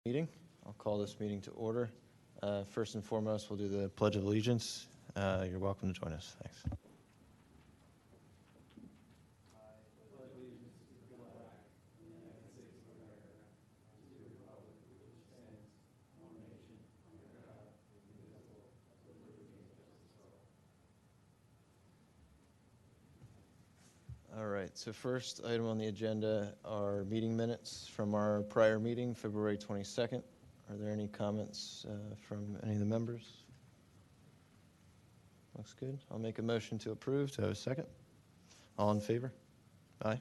Meeting. I'll call this meeting to order. First and foremost, we'll do the Pledge of Allegiance. You're welcome to join us. Thanks. All right, so first item on the agenda are meeting minutes from our prior meeting, February 22nd. Are there any comments from any of the members? Looks good. I'll make a motion to approve. Do I have a second? All in favor? Aye.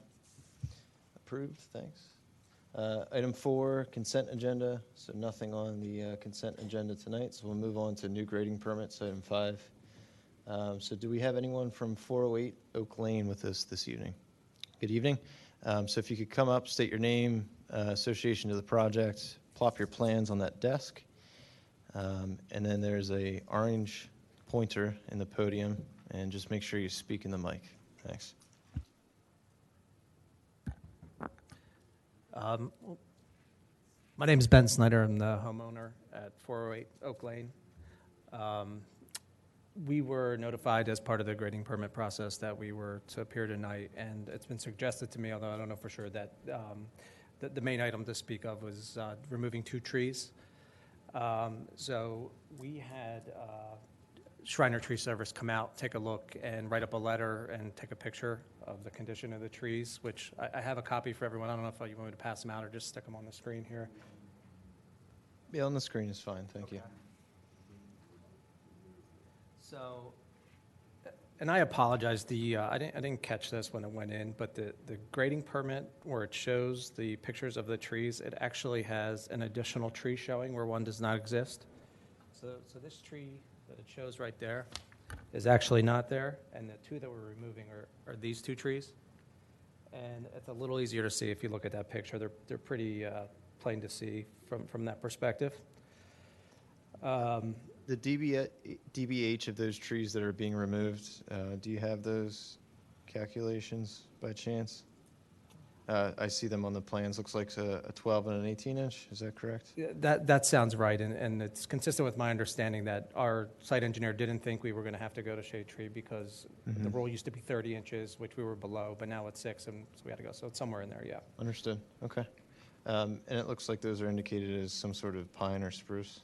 Approved. Thanks. Item 4, consent agenda. So nothing on the consent agenda tonight. So we'll move on to new grading permits, item 5. So do we have anyone from 408 Oak Lane with us this evening? Good evening. So if you could come up, state your name, association to the project, plop your plans on that desk. And then there's a orange pointer in the podium, and just make sure you speak in the mic. Thanks. My name is Ben Snyder. I'm the homeowner at 408 Oak Lane. We were notified as part of the grading permit process that we were to appear tonight, and it's been suggested to me, although I don't know for sure, that the main item to speak of was removing 2 trees. So we had Shriner Tree Service come out, take a look, and write up a letter and take a picture of the condition of the trees, which I have a copy for everyone. I don't know if you want me to pass them out or just stick them on the screen here. Yeah, on the screen is fine. Thank you. So, and I apologize, I didn't catch this when it went in, but the grading permit where it shows the pictures of the trees, it actually has an additional tree showing where one does not exist. So this tree that it shows right there is actually not there, and the 2 that we're removing are these 2 trees. And it's a little easier to see if you look at that picture. They're pretty plain to see from that perspective. The DBH of those trees that are being removed, do you have those calculations by chance? I see them on the plans. Looks like a 12 and an 18-inch. Is that correct? Yeah, that sounds right, and it's consistent with my understanding that our site engineer didn't think we were going to have to go to shade tree because the rule used to be 30 inches, which we were below, but now it's 6, and so we had to go. So it's somewhere in there, yeah. Understood. Okay. And it looks like those are indicated as some sort of pine or spruce.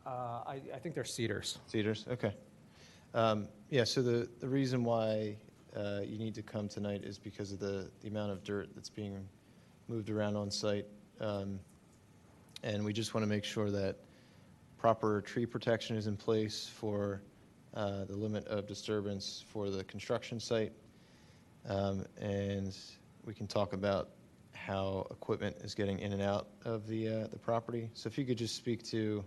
I think they're cedars. Cedars, okay. Yeah, so the reason why you need to come tonight is because of the amount of dirt that's being moved around on site. And we just want to make sure that proper tree protection is in place for the limit of disturbance for the construction site. And we can talk about how equipment is getting in and out of the property. So if you could just speak to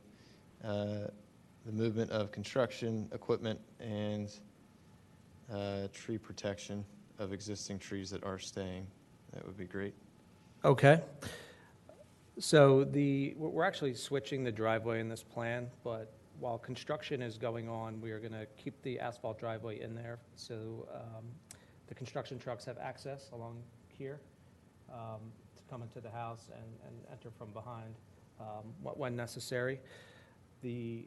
the movement of construction equipment and tree protection of existing trees that are staying, that would be great. Okay. So we're actually switching the driveway in this plan, but while construction is going on, we are going to keep the asphalt driveway in there. So the construction trucks have access along here to come into the house and enter from behind when necessary. The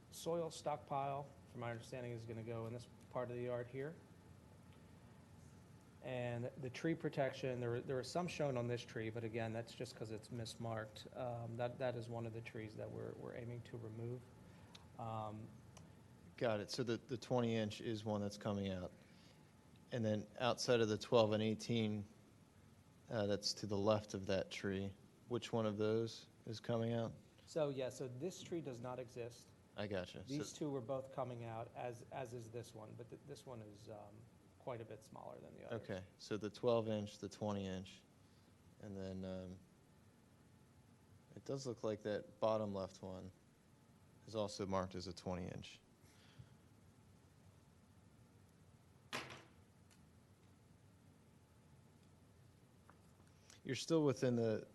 soil stockpile, from my understanding, is going to go in this part of the yard here. And the tree protection, there are some shown on this tree, but again, that's just because it's mismarked. That is one of the trees that we're aiming to remove. Got it. So the 20-inch is one that's coming out. And then outside of the 12 and 18, that's to the left of that tree, which one of those is coming out? So this tree does not exist. I gotcha. These 2 were both coming out, as is this one, but this one is quite a bit smaller than the others. Okay, so the 12-inch, the 20-inch, and then it does look like that bottom left one is also marked as a 20-inch. You're still within the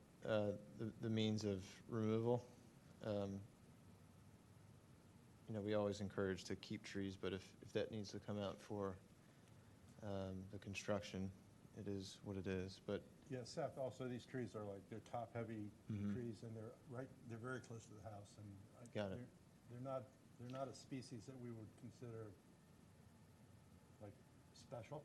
means of removal. We always encourage to keep trees, but if that needs to come out for the construction, it is what it is. But Yeah, Seth, also these trees are like, they're top-heavy Mhm. trees, and they're very close to the house, and Got it. they're not a species that we would consider like special.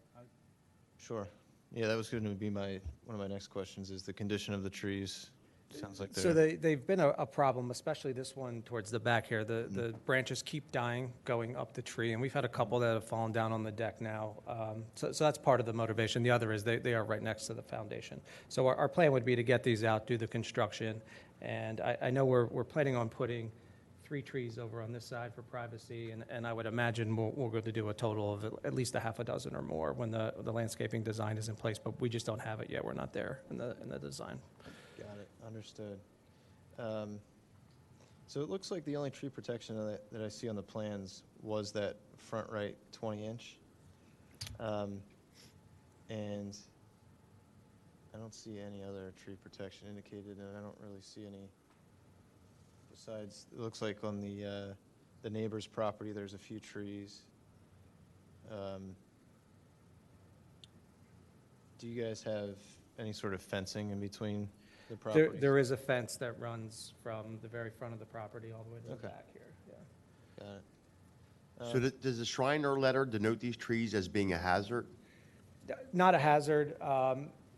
Sure. Yeah, that was going to be one of my next questions, is the condition of the trees. Sounds like So they're, they've been a problem, especially this one towards the back here. The branches keep dying going up the tree, and we've had a couple that have fallen down on the deck now. So that's part of the motivation. The other is they are right next to the foundation. So our plan would be to get these out, do the construction, and I know we're planning on putting 3 trees over on this side for privacy, and I would imagine we're going to do a total of at least a half a dozen or more when the landscaping design is in place, but we just don't have it yet. We're not there in the design. got it, understood. So it looks like the only tree protection that I see on the plans was that front right 20-inch. And I don't see any other tree protection indicated, and I don't really see any besides, it looks like on the neighbor's property, there's a few trees. Do you guys have any sort of fencing in between the properties? There is a fence that runs from the very front of the property all the way to the Okay. back here, yeah. Got it. So does the Shriner letter denote these trees as being a hazard? Not a hazard.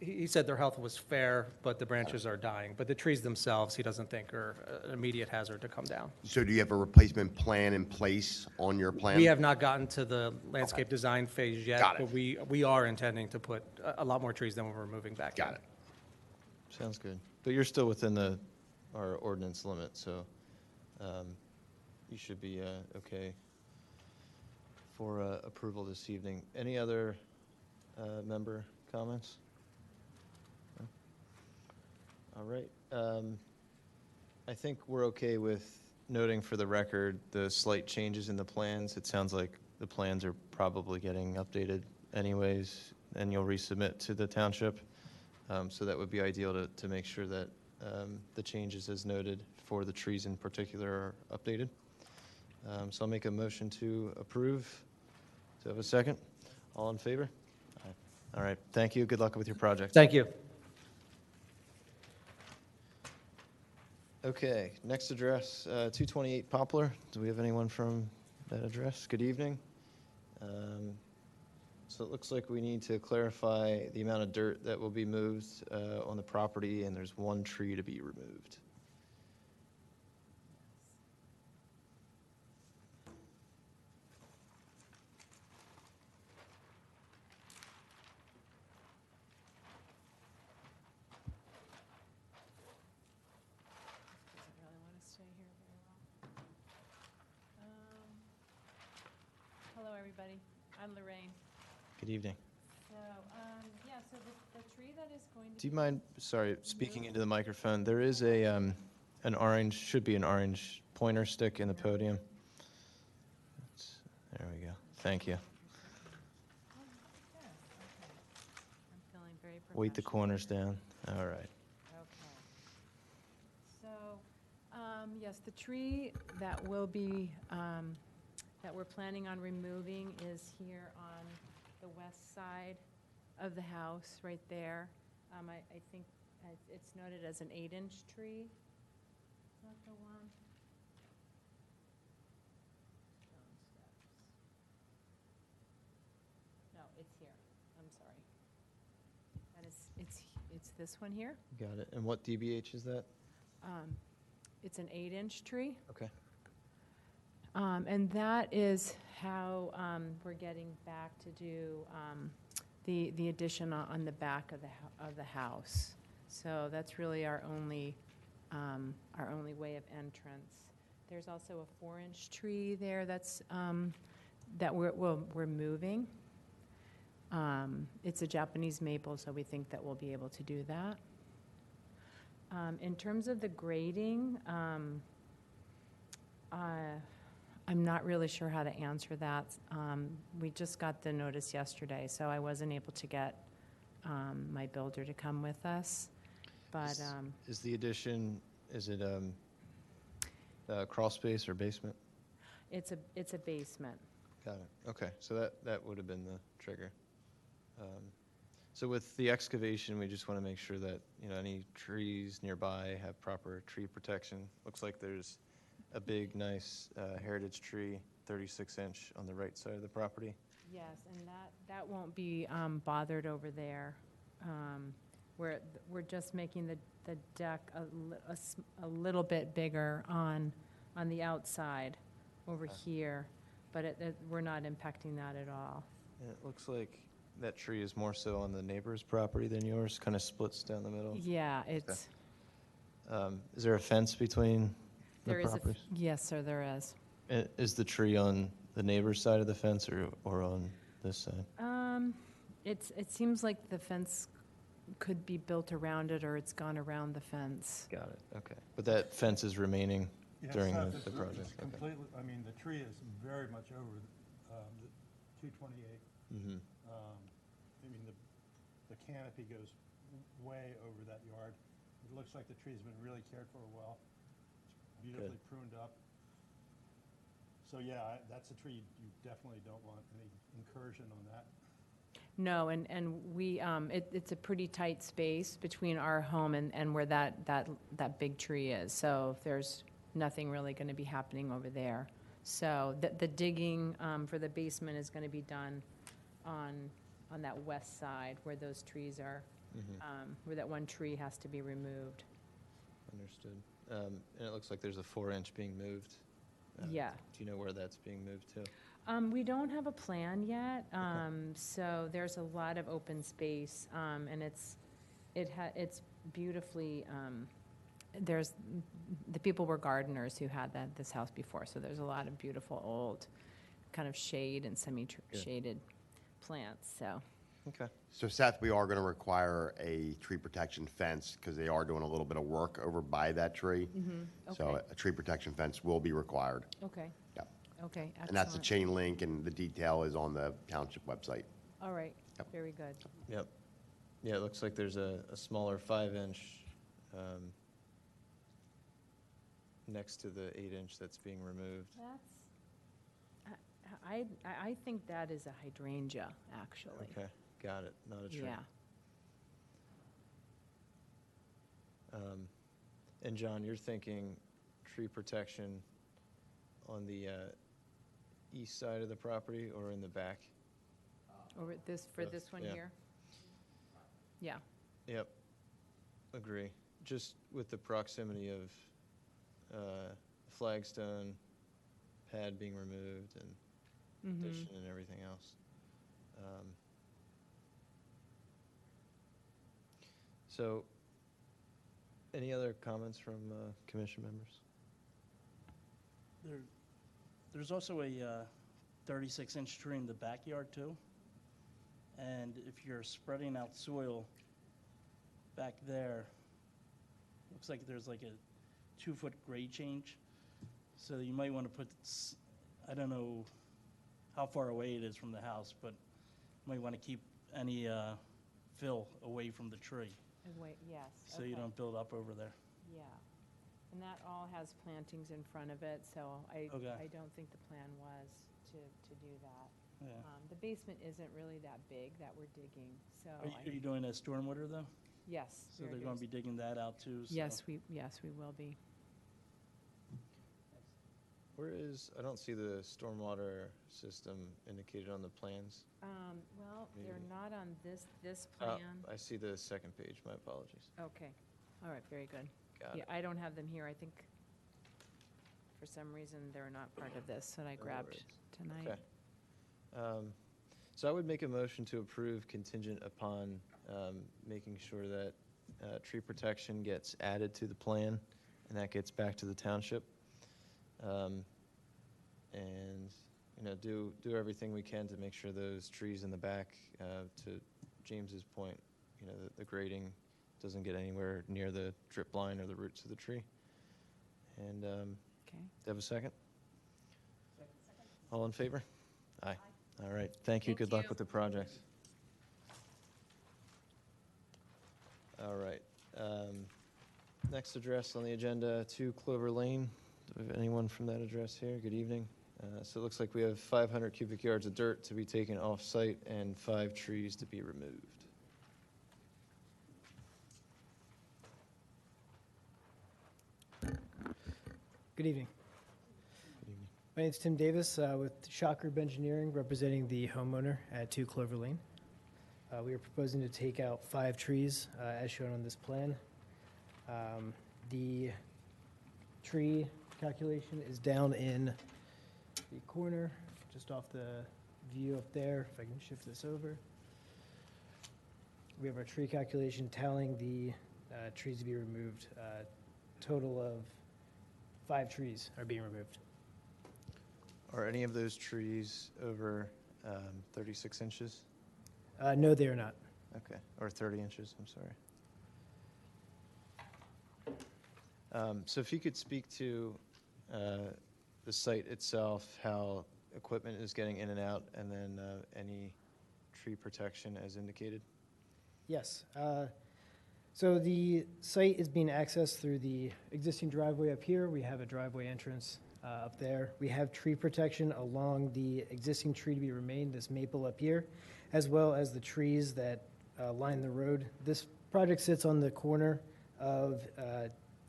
He said their health was fair, but the branches are dying. But the trees themselves, he doesn't think are an immediate hazard to come down. So do you have a replacement plan in place on your plan? We have not gotten to the landscape design phase yet. Got it. But we are intending to put a lot more trees than we're moving back in. Got it. Sounds good. But you're still within our ordinance limit, so you should be okay for approval this evening. Any other member comments? No? All right. I think we're okay with noting for the record the slight changes in the plans. It sounds like the plans are probably getting updated anyways, and you'll resubmit to the township. So that would be ideal to make sure that the changes as noted for the trees in particular are updated. So I'll make a motion to approve. Do I have a second? All in favor? Aye. All right. Thank you. Good luck with your project. Thank you. Okay, next address, 228 Poplar. Do we have anyone from that address? Good evening. So it looks like we need to clarify the amount of dirt that will be moved on the property, and there's 1 tree to be removed. Doesn't really want to stay here very well. Hello, everybody. I'm Lorraine. Good evening. So, yeah, so the tree that is going to. Do you mind, sorry, speaking into the microphone? There is an orange, should be an orange pointer stick in the podium. There we go. Thank you. Oh, yes, okay. I'm feeling very professional. Weight the corners down. All right. Okay. So, yes, the tree that will be, that we're planning on removing is here on the west side of the house, right there. I think it's noted as an 8-inch tree. Is that the one? Stone steps. No, it's here. I'm sorry. And it's this one here. Got it. And what DBH is that? It's an 8-inch tree. Okay. And that is how we're getting back to do the addition on the back of the house. So that's really our only way of entrance. There's also a 4-inch tree there that we're moving. It's a Japanese maple, so we think that we'll be able to do that. In terms of the grading, I'm not really sure how to answer that. We just got the notice yesterday, so I wasn't able to get my builder to come with us. But Is the addition, is it crawl space or basement? it's a basement. Got it. Okay, so that would have been the trigger. So with the excavation, we just want to make sure that, any trees nearby have proper tree protection. Looks like there's a big, nice heritage tree, 36-inch on the right side of the property. Yes, and that won't be bothered over there. We're just making the deck a little bit bigger on the outside over here, but we're not impacting that at all. And it looks like that tree is more so on the neighbor's property than yours, kind of splits down the middle. Yeah, it's, Is there a fence between the there is properties? yes, sir, there is. Is the tree on the neighbor's side of the fence or on this side? It seems like the fence could be built around it, or it's gone around the fence. Got it, okay. But that fence is remaining Yeah, during Seth, the it's project? Okay. completely, I mean, the tree is very much over the 228. Mhm. I mean, the canopy goes way over that yard. It looks like the tree's been really cared for well. It's beautifully pruned up. So, yeah, that's a tree you definitely don't want any incursion on that. No, and we, it's a pretty tight space between our home and where that big tree is. So there's nothing really going to be happening over there. So the digging for the basement is going to be done on that west side where those trees are, where that one tree has to be removed. Understood. And it looks like there's a 4-inch being moved. Yeah. Do you know where that's being moved to? We don't have a plan yet, so there's a lot of open space, and it's beautifully, the people were gardeners who had this house before, so there's a lot of beautiful old kind of shade and semi-shaded plants, so. Okay. So Seth, we are going to require a tree protection fence because they are doing a little bit of work over by that tree. So Okay. a tree protection fence will be required. Okay, Yep. okay, excellent. And that's the chain link, and the detail is on the township website. All right, Yep. very good. Yep. Yeah, it looks like there's a smaller 5-inch next to the 8-inch that's being removed. That's, I think that is a hydrangea, actually. Okay, got it, not a tree. Yeah. And John, you're thinking tree protection on the east side of the property or in the back? Over for Both, this one yeah. here? Yeah. Yep, agree. Just with the proximity of flagstone pad being removed and addition and everything else. So, any other comments from commission members? There's also a 36-inch tree in the backyard too. And if you're spreading out soil back there, looks like there's like a 2-foot grade change. So you might want to put, I don't know how far away it is from the house, but you might want to keep any fill away from the tree Wait, yes. so you okay. don't build up over there. Yeah. And that all has plantings in front of it, so I don't think the plan was to do that. Yeah. The basement isn't really that big that we're digging, so. Are you doing a stormwater though? Yes. So we're they're going to be digging that out too? So. Yes, we will be. Where is, I don't see the stormwater system indicated on the plans. Well, they're Maybe. not on this Oh, plan. I see the second page, my apologies. Okay, all right, very good. Got Yeah, it. I don't have them here. I think for some reason they're not part of this that I grabbed worries. tonight. Okay. So I would make a motion to approve contingent upon making sure that tree protection gets added to the plan, and that gets back to the township. And, do everything we can to make sure those trees in the back, to James's point, the grading doesn't get anywhere near the drip line or the roots of the tree. And, do Okay. you have a second? All in favor? Aye. All right, thank you. Thank Good luck you. with the project. All right. Next address on the agenda, 2 Clover Lane. Do we have anyone from that address here? Good evening. So it looks like we have 500 cubic yards of dirt to be taken off-site and 5 trees to be removed. Good evening. My name's Tim Davis with Shock Group Engineering, representing the homeowner at 2 Clover Lane. We are proposing to take out 5 trees, as shown on this plan. The tree calculation is down in the corner, just off the view up there. If I can shift this over. We have our tree calculation tallying the trees to be removed. Total of 5 trees are being removed. Are any of those trees over 36 inches? No, they are not. Okay, or 30 inches, I'm sorry. So if you could speak to the site itself, how equipment is getting in and out, and then any tree protection as indicated? Yes. So the site is being accessed through the existing driveway up here. We have a driveway entrance up there. We have tree protection along the existing tree to be remained, this maple up here, as well as the trees that line the road. This project sits on the corner of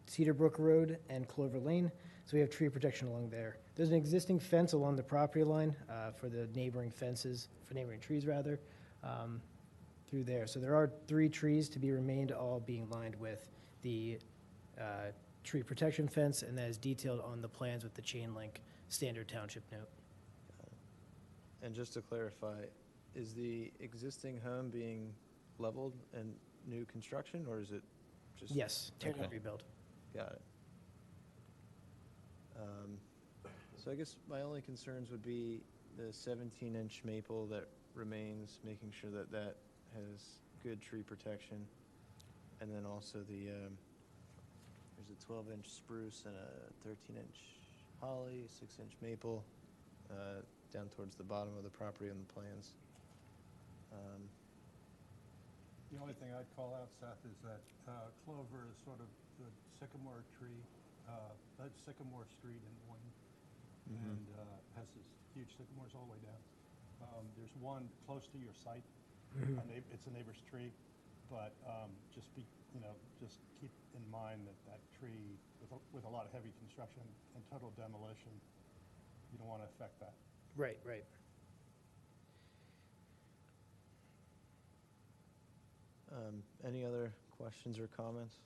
Cedar Brook Road and Clover Lane, so we have tree protection along there. There's an existing fence along the property line for the neighboring fences, for neighboring trees rather, through there. So there are 3 trees to be remained, all being lined with the tree protection fence, and that is detailed on the plans with the chain link standard township note. And just to clarify, is the existing home being leveled and new construction, or is it just? Yes, tear down, Okay. rebuild. Got it. So I guess my only concerns would be the 17-inch maple that remains, making sure that that has good tree protection. And then also there's a 12-inch spruce and a 13-inch holly, 6-inch maple, down towards the bottom of the property on the plans. The only thing I'd call out, Seth, is that clover is sort of the sycamore tree, that's Sycamore Street in Boynton, and has this huge sycamores all the way down. There's one close to your site. It's a neighbor's tree, but just keep in mind that tree, with a lot of heavy construction and total demolition, you don't want to affect that. Right, right. Any other questions or comments?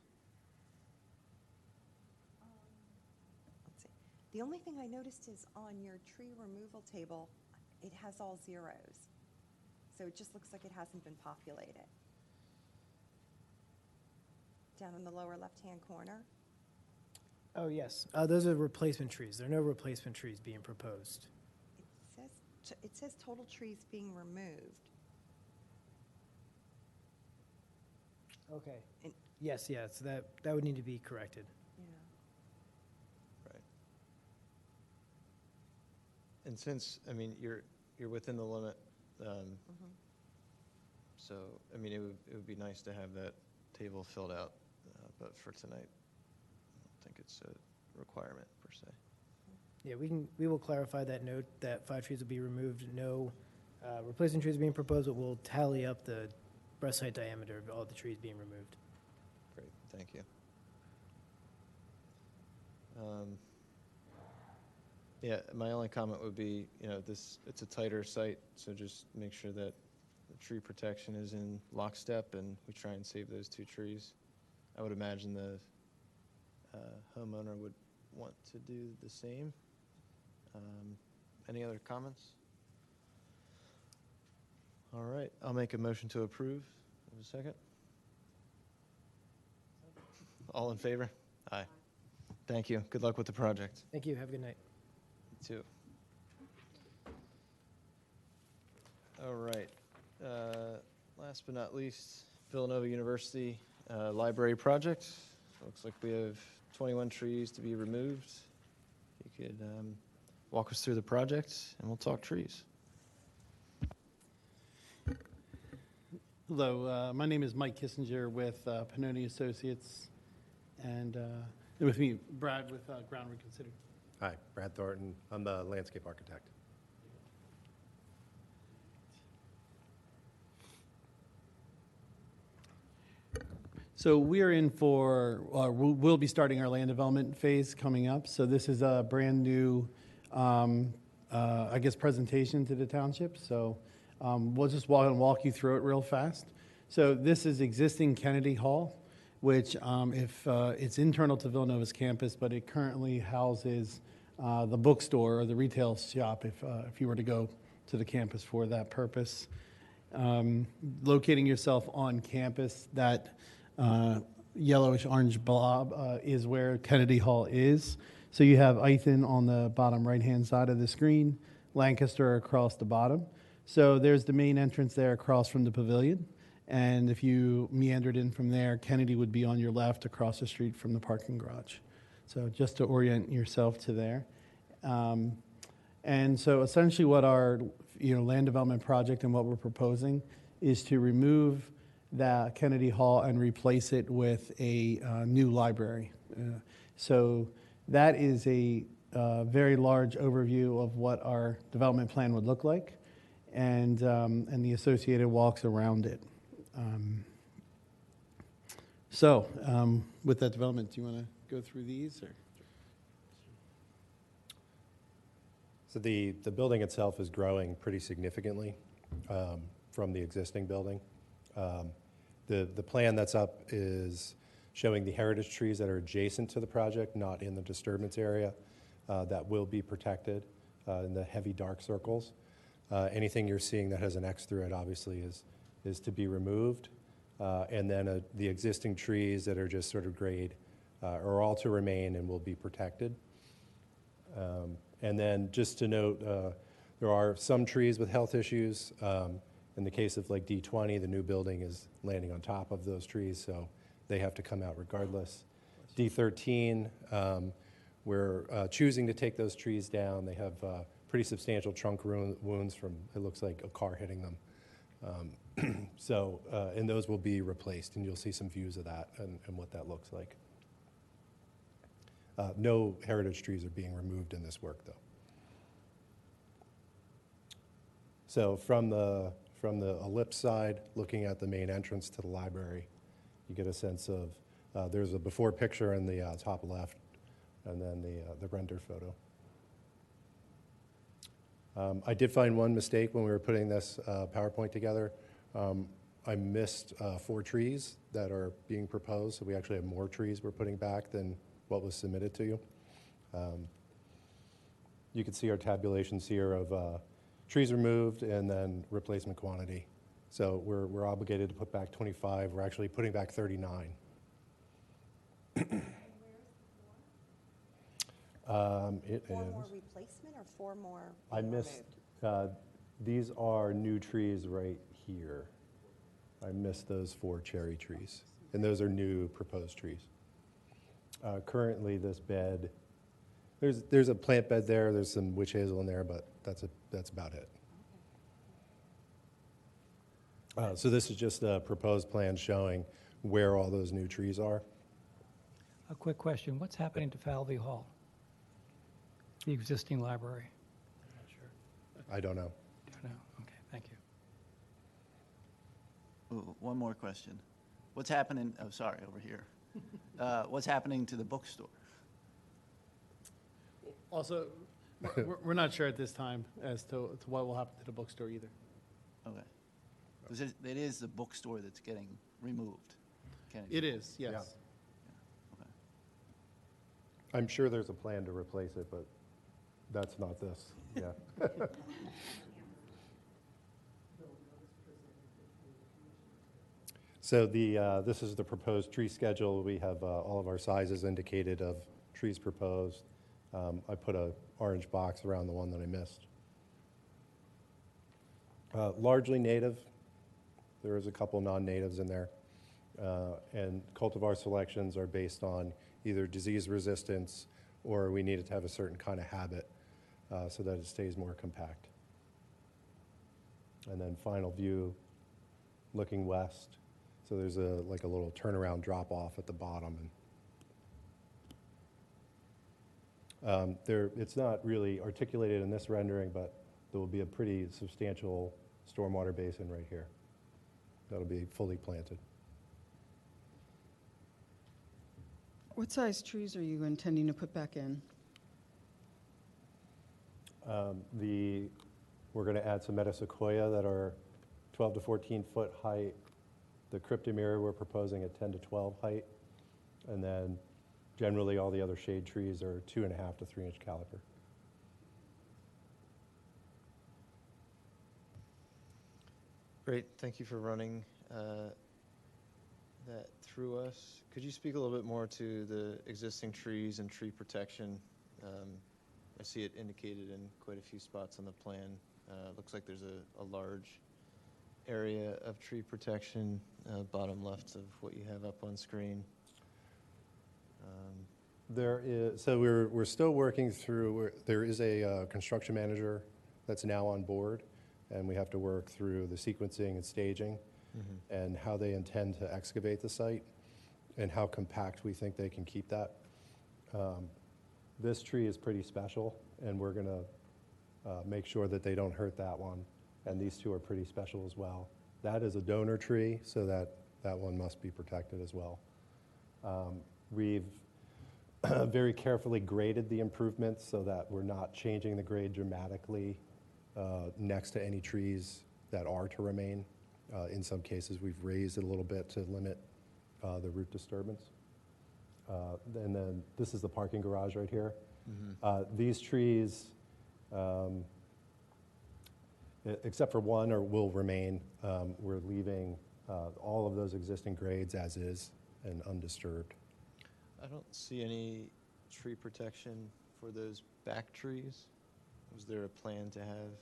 Let's see. The only thing I noticed is on your tree removal table, it has all zeros. So it just looks like it hasn't been populated. Down in the lower left-hand corner. Oh, yes. Those are replacement trees. There are no replacement trees being proposed. It says total trees being removed. Okay. And- Yes, so that would need to be corrected. Yeah. Right. And since, I mean, you're within the limit, so, I mean, it would be nice to have that table filled out, but for tonight, I don't think it's a requirement per se. Yeah, we will clarify that note that 5 trees will be removed. No replacement trees are being proposed, but we'll tally up the breast height diameter of all the trees being removed. Great, thank you. Yeah, my only comment would be, it's a tighter site, so just make sure that the tree protection is in lockstep and we try and save those 2 trees. I would imagine the homeowner would want to do the same. Any other comments? All right, I'll make a motion to approve. Have a second? All in favor? Aye. Thank you. Good luck with the project. Thank you. Have a good night. You too. All right. Last but not least, Villanova University Library Project. Looks like we have 21 trees to be removed. You could walk us through the project, and we'll talk trees. Hello, my name is Mike Kissinger with Pannoni Associates, and with me, Brad with Ground Reconsidered. Hi, Brad Thornton. I'm the landscape architect. So we are in for, we'll be starting our land development phase coming up. So this is a brand new, I guess, presentation to the township. So we'll just walk you through it real fast. So this is existing Kennedy Hall, which it's internal to Villanova's campus, but it currently houses the bookstore or the retail shop if you were to go to the campus for that purpose. Locating yourself on campus, that yellowish orange blob is where Kennedy Hall is. So you have Ithan on the bottom right-hand side of the screen, Lancaster across the bottom. So there's the main entrance there across from the pavilion. And if you meandered in from there, Kennedy would be on your left across the street from the parking garage. So just to orient yourself to there. And so essentially what our land development project and what we're proposing is to remove that Kennedy Hall and replace it with a new library. So that is a very large overview of what our development plan would look like and the associated walks around it. With that development, do you want to go through these? Or? So the building itself is growing pretty significantly from the existing building. The plan that's up is showing the heritage trees that are adjacent to the project, not in the disturbance area, that will be protected in the heavy dark circles. Anything you're seeing that has an X through it obviously is to be removed. And then the existing trees that are just sort of grade are all to remain and will be protected. And then just to note, there are some trees with health issues. In the case of like D20, the new building is landing on top of those trees, so they have to come out regardless. D13, we're choosing to take those trees down. They have pretty substantial trunk wounds from, it looks like, a car hitting them. And those will be replaced, and you'll see some views of that and what that looks like. No heritage trees are being removed in this work, though. So from the ellipse side, looking at the main entrance to the library, you get a sense of, there's a before picture in the top left, and then the render photo. I did find one mistake when we were putting this PowerPoint together. I missed 4 trees that are being proposed, so we actually have more trees we're putting back than what was submitted to you. You can see our tabulations here of trees removed and then replacement quantity. So we're obligated to put back 25. We're actually putting back 39. It 4 is. more replacement or 4 more I being missed, removed? these are new trees right here. I missed those 4 cherry trees, and those are new proposed trees. Currently, this bed, there's a plant bed there, there's some witch hazel in there, but that's about it. So this is just a proposed plan showing where all those new trees are. A quick question. What's happening to Falvey Hall? The existing library? I don't know. Don't know. Okay, thank you. Ooh, one more question. What's happening, oh, sorry, over here. What's happening to the bookstore? Also, we're not sure at this time as to what will happen to the bookstore either. Okay. Because it is the bookstore that's getting removed. Kennedy. It is, yes. Yeah. Okay. I'm sure there's a plan to replace it, but that's not this. Yeah. So this is the proposed tree schedule. We have all of our sizes indicated of trees proposed. I put an orange box around the one that I missed. Largely native. There is a couple non-natives in there. And cultivar selections are based on either disease resistance or we need it to have a certain kind of habit so that it stays more compact. And then final view, looking west. So there's like a little turnaround drop off at the bottom. And it's not really articulated in this rendering, but there will be a pretty substantial stormwater basin right here that'll be fully planted. What size trees are you intending to put back in? We're going to add some meadow sequoia that are 12 to 14 foot height. The cryptomeria we're proposing at 10 to 12 height. And then generally all the other shade trees are 2.5 to 3 inch caliber. Great, thank you for running that through us. Could you speak a little bit more to the existing trees and tree protection? I see it indicated in quite a few spots on the plan. Looks like there's a large area of tree protection, bottom left of what you have up on screen. So we're still working through, there is a construction manager that's now on board, and we have to work through the sequencing and staging and how they intend to excavate the site and how compact we think they can keep that. This tree is pretty special, and we're going to make sure that they don't hurt that one. And these two are pretty special as well. That is a donor tree, so that one must be protected as well. We've very carefully graded the improvements so that we're not changing the grade dramatically next to any trees that are to remain. In some cases, we've raised it a little bit to limit the root disturbance. And then this is the parking garage right here. These trees, except for one, will remain. We're leaving all of those existing grades as is and undisturbed. I don't see any tree protection for those back trees. Was there a plan to have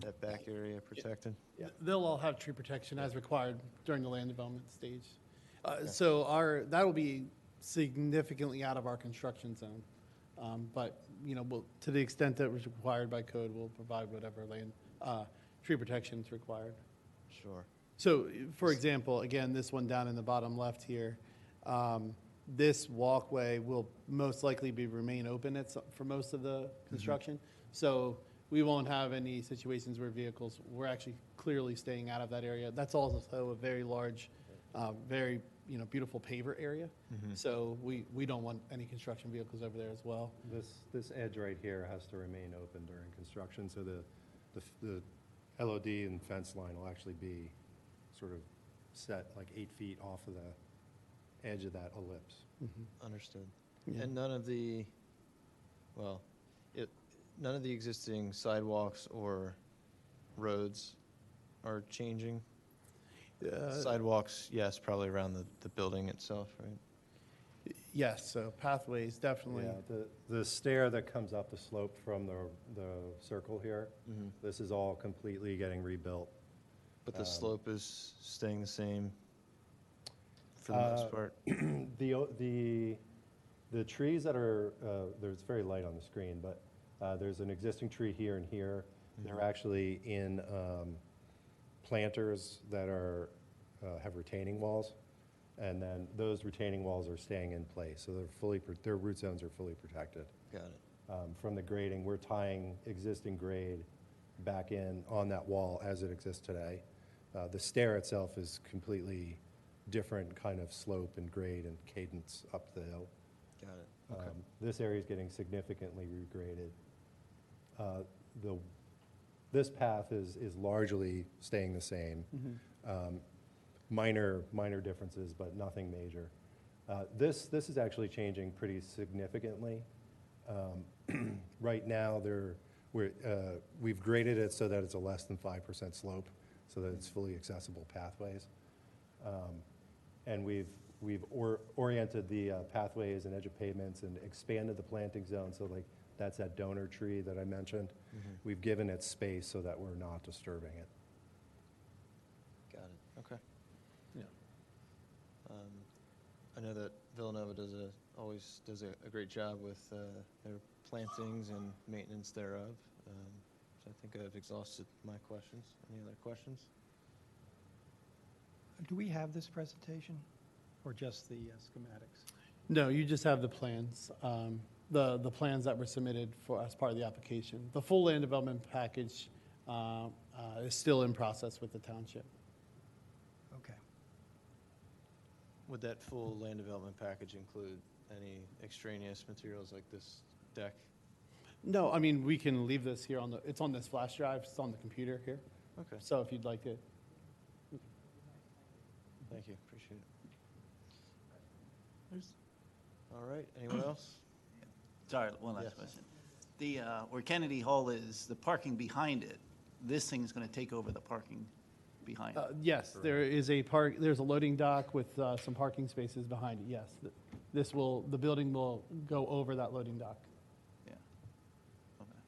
that back area protected? They'll all have tree protection as required during the land development stage. So that'll be significantly out of our construction zone. But, to the extent that was required by code, we'll provide whatever land, tree protection is required. Sure. So, for example, again, this one down in the bottom left here, this walkway will most likely remain open for most of the construction. So we won't have any situations where we're actually clearly staying out of that area. That's also a very large, very beautiful paver area. So we don't want any construction vehicles over there as well. This edge right here has to remain open during construction, so the LOD and fence line will actually be sort of set like 8 feet off of the edge of that ellipse. Understood. Yeah. And none of the existing sidewalks or roads are changing? Sidewalks, yes, probably around the building itself, right? Yes, so pathways, definitely. Yeah, the stair that comes up the slope from the circle here, this is all completely getting rebuilt. But the slope is staying the same for the most part? The trees that are, there's very light on the screen, but there's an existing tree here and here. They're actually in planters that have retaining walls, and then those retaining walls are staying in place, so their root zones are fully protected. Got it. From the grading, we're tying existing grade back in on that wall as it exists today. The stair itself is completely different kind of slope and grade and cadence up the hill. Got it. Okay. This area is getting significantly regraded. This path is largely staying the same. Minor differences, but nothing major. This is actually changing pretty significantly. Right now, we've graded it so that it's a less than 5% slope, so that it's fully accessible pathways. And we've oriented the pathways and edge of pavements and expanded the planting zone, so like that's that donor tree that I mentioned. We've given it space so that we're not disturbing it. Got it. Okay. Yeah. I know that Villanova always does a great job with their plantings and maintenance thereof. So I think I've exhausted my questions. Any other questions? Do we have this presentation, or just the schematics? No, you just have the plans, the plans that were submitted as part of the application. The full land development package is still in process with the township. Okay. would that full land development package include any extraneous materials like this deck? No, I mean, we can leave this here on the, it's on this flash drive, it's on the computer here. Okay, So if you'd like to, thank you, appreciate it. All right, anyone else? Sorry, one last Yes. question. The, where Kennedy Hall is, the parking behind it, this thing's going to take over the parking behind it. yes, there is a there's a loading dock with some parking spaces behind it, yes. The building will go over that loading dock. Yeah. Okay.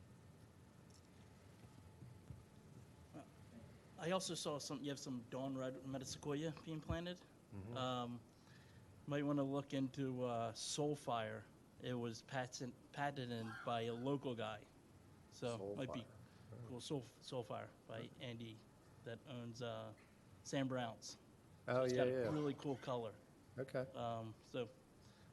I also saw you have some dawn red metasequoia being planted. Might want to look into Soulfire. It was patented by a local guy. So might be cool. Soulfire by Andy that owns Sam Brown's. Oh, It's yeah, got yeah. a really cool color. Okay. So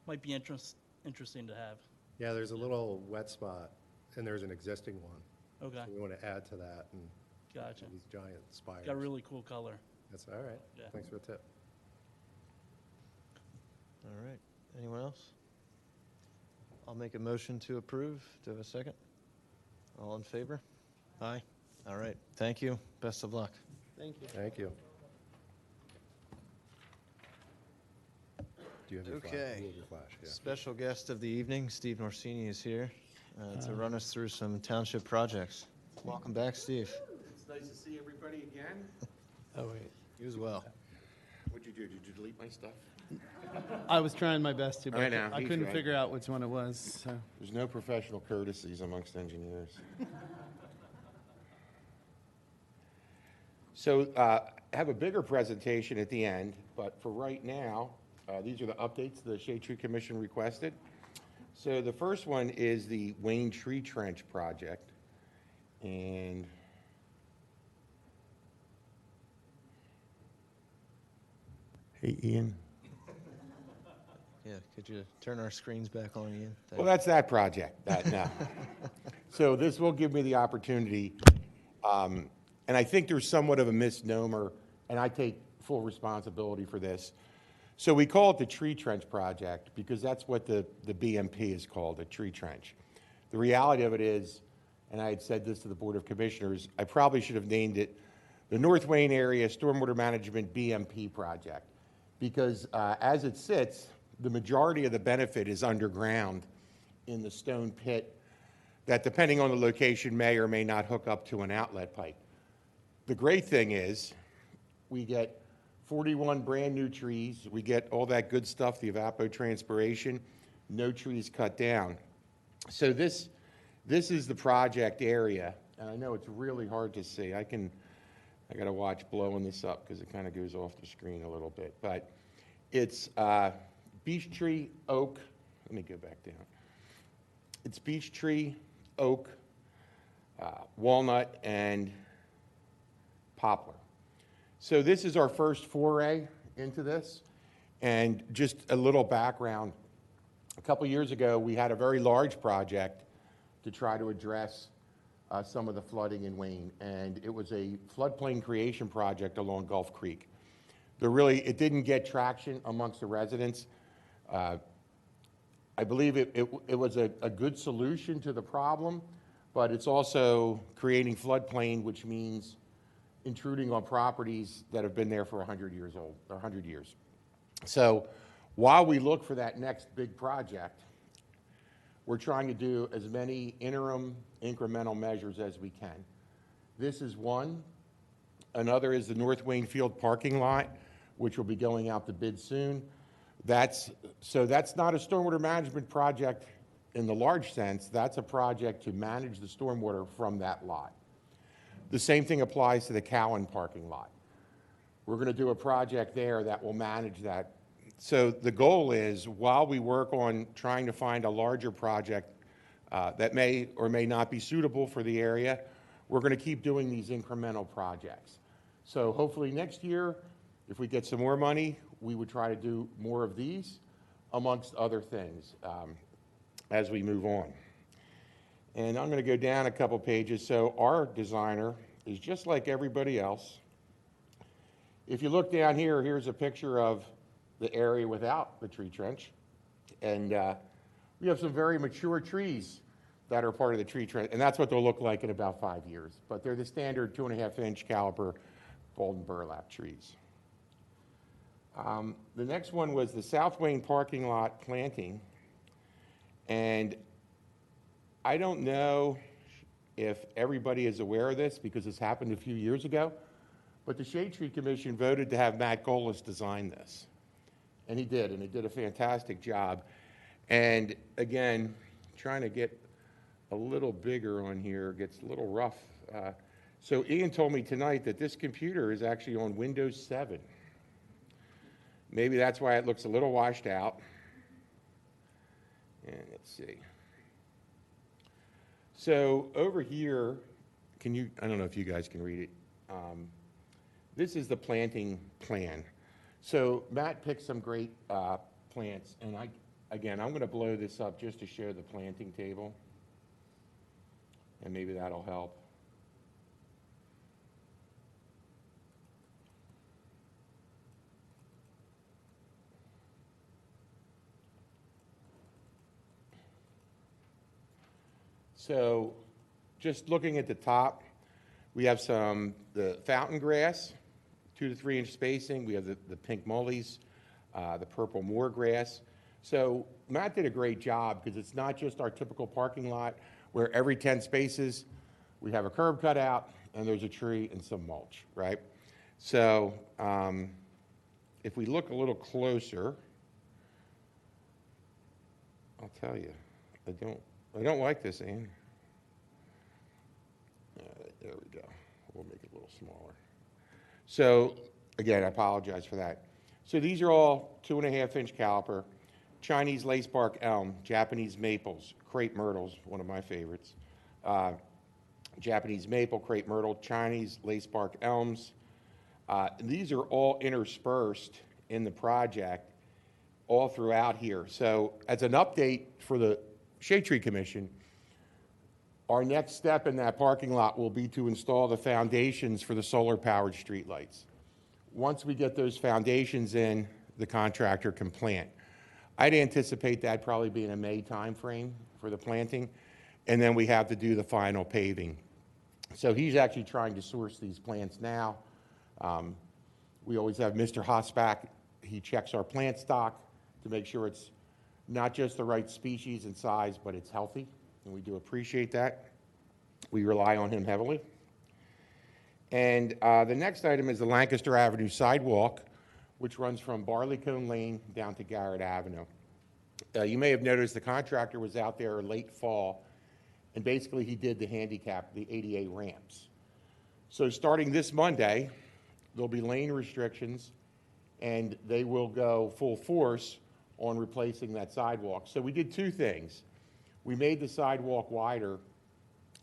might be interesting to have. Yeah, there's a little wet spot, and there's an existing one. Okay, So we want to add to that and gotcha. these giant spires. Got a really cool color. That's all right. Yeah. Thanks for the tip. All right, anyone else? I'll make a motion to approve. Do I have a second? All in favor? Aye. All right, thank you. Best of luck. Thank you. Thank you. Do you have your flash? Okay. You have your flash, yeah. Special guest of the evening, Steve Norsini is here to run us through some township projects. Welcome back, Steve. It's nice to see everybody again. Oh, wait. You as well. What'd you do? Did you delete my stuff? I was trying my best to, but I know, I he's couldn't right. figure out which one it was, so. There's no professional courtesies amongst engineers. So I have a bigger presentation at the end, but for right now, these are the updates the Shade Tree Commission requested. So the first one is the Wayne Tree Trench project. And hey, Ian. Yeah, could you turn our screens back on, Ian? Well, that's that project, no. So this will give me the opportunity, and I think there's somewhat of a misnomer, and I take full responsibility for this. So we call it the tree trench project because that's what the BMP is called, a tree trench. The reality of it is, and I had said this to the Board of Commissioners, I probably should have named it the North Wayne Area Stormwater Management BMP project, because as it sits, the majority of the benefit is underground in the stone pit that, depending on the location, may or may not hook up to an outlet pipe. The great thing is we get 41 brand-new trees. We get all that good stuff, the evapotranspiration, no trees cut down. So this is the project area, and I know it's really hard to see. I got to watch blowing this up because it kind of goes off the screen a little bit, but it's beech tree, oak, let me go back down. It's beech tree, oak, walnut, and poplar. So this is our first foray into this. And just a little background, a couple years ago, we had a very large project to try to address some of the flooding in Wayne. And it was a floodplain creation project along Gulf Creek. It didn't get traction amongst the residents. I believe it was a good solution to the problem, but it's also creating floodplain, which means intruding on properties that have been there for 100 years old, or 100 years. So while we look for that next big project, we're trying to do as many interim incremental measures as we can. This is one. Another is the North Wayne Field parking lot, which will be going out to bid soon. That's not a stormwater management project in the large sense. That's a project to manage the stormwater from that lot. The same thing applies to the Cowan parking lot. We're going to do a project there that will manage that. So the goal is, while we work on trying to find a larger project that may or may not be suitable for the area, we're going to keep doing these incremental projects. So hopefully next year, if we get some more money, we would try to do more of these, amongst other things, as we move on. And I'm going to go down a couple pages. So our designer is just like everybody else. If you look down here, here's a picture of the area without the tree trench. And we have some very mature trees that are part of the tree trench, and that's what they'll look like in about 5 years. But they're the standard 2.5-inch caliber golden burlap trees. The next one was the South Wayne parking lot planting. And I don't know if everybody is aware of this because this happened a few years ago, but the Shade Tree Commission voted to have Matt Golis design this. And he did a fantastic job. And again, trying to get a little bigger on here gets a little rough. So Ian told me tonight that this computer is actually on Windows 7. Maybe that's why it looks a little washed out. And let's see. So over here, I don't know if you guys can read it. This is the planting plan. So Matt picked some great plants, and I'm going to blow this up just to show the planting table, and maybe that'll help. So just looking at the top, we have the fountain grass, 2 to 3 inch spacing. We have the pink mullies, the purple moor grass. So Matt did a great job because it's not just our typical parking lot where every 10 spaces we have a curb cut out and there's a tree and some mulch, right? So if we look a little closer, I'll tell you, I don't like this, Ian. There we go. We'll make it a little smaller. So again, I apologize for that. So these are all 2.5-inch caliper, Chinese lacebark elm, Japanese maples, crepe myrtles, one of my favorites. Japanese maple, crepe myrtle, Chinese lacebark elms. These are all interspersed in the project all throughout here. So as an update for the Shade Tree Commission, our next step in that parking lot will be to install the foundations for the solar-powered streetlights. Once we get those foundations in, the contractor can plant. I'd anticipate that probably being a May timeframe for the planting, and then we have to do the final paving. So he's actually trying to source these plants now. We always have Mr. Hosbach. He checks our plant stock to make sure it's not just the right species and size, but it's healthy, and we do appreciate that. We rely on him heavily. And the next item is the Lancaster Avenue sidewalk, which runs from Barleycone Lane down to Garrett Avenue. You may have noticed the contractor was out there late fall, and basically he did the ADA ramps. So starting this Monday, there'll be lane restrictions, and they will go full force on replacing that sidewalk. So we did 2 things. We made the sidewalk wider,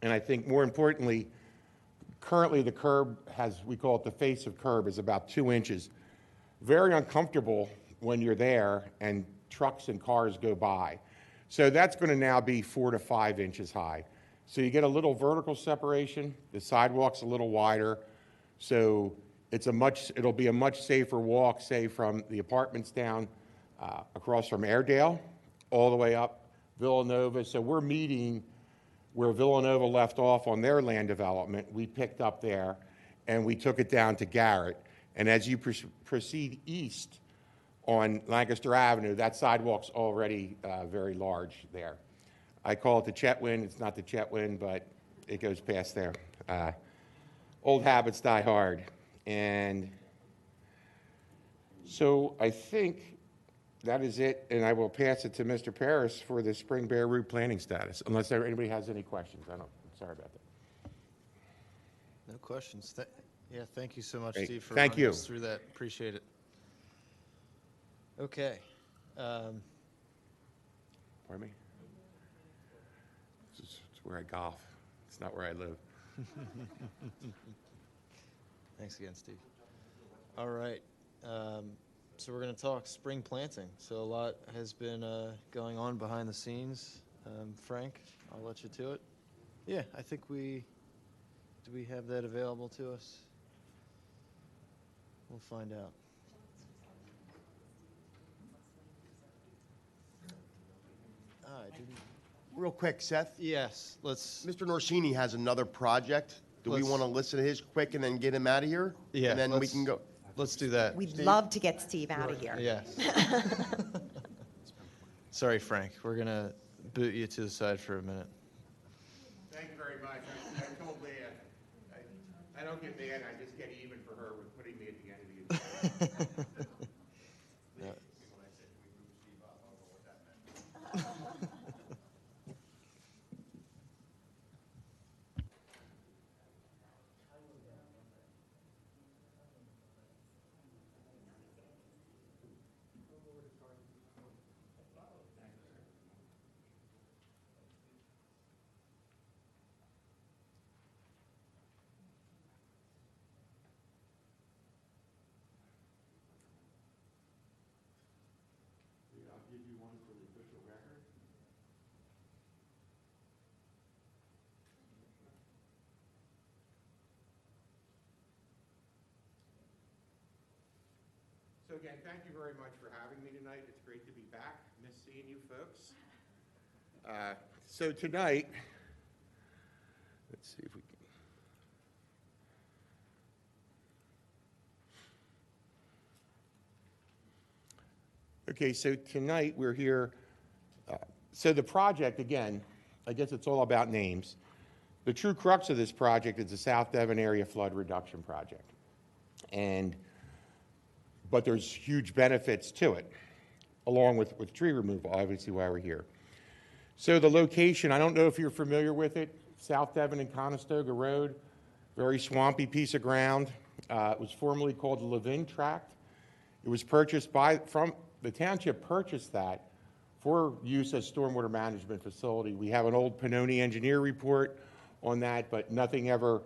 and I think more importantly, currently the curb has, we call it the face of curb, is about 2 inches. Very uncomfortable when you're there and trucks and cars go by. So that's going to now be 4 to 5 inches high. So you get a little vertical separation, the sidewalk's a little wider, so it'll be a much safer walk, say from the apartments down across from Airedale, all the way up Villanova. So we're meeting where Villanova left off on their land development. We picked up there, and we took it down to Garrett. And as you proceed east on Lancaster Avenue, that sidewalk's already very large there. I call it the Chetwynd. It's not the Chetwynd, but it goes past there. Old habits die hard. And so I think that is it, and I will pass it to Mr. Paris for the Spring Bear Route planning status, unless anybody has any questions. Sorry about that. No questions. Yeah, thank you so much, Great. Steve, for Thank running you. us through that. Appreciate it. Okay. Pardon me? It's where I golf. It's not where I live. Thanks again, Steve. All right. So we're going to talk spring planting. So a lot has been going on behind the scenes. Frank, I'll let you to it. Yeah, I think do we have that available to us? We'll find out. I didn't, Real quick, Seth, yes, let's, Mr. Norsini has another project. Do we Let's- want to listen to his quick and then get him out of here? yeah. And then we let's- can go. Let's do that. We'd love to get Steve out of here. Yes. Sorry, Frank, we're going to boot you to the side for a minute. Thank you very much. I told Leah, I don't get mad, I just get even for her with putting me at the end of the agenda. Yeah. When I said we moved Steve up, I don't know what that meant. I'll give you one for the official record. So again, thank you very much for having me tonight. It's great to be back. Miss seeing you folks. So tonight, let's see if we can. Okay, so tonight we're here. So the project, again, I guess it's all about names. The true crux of this project is the South Devon Area Flood Reduction Project. But there's huge benefits to it, along with tree removal, obviously why we're here. So the location, I don't know if you're familiar with it, South Devon and Conestoga Road, very swampy piece of ground. It was formerly called the Levin Tract. It was purchased the township purchased that for use as stormwater management facility. We have an old Pannoni engineer report on that, but nothing ever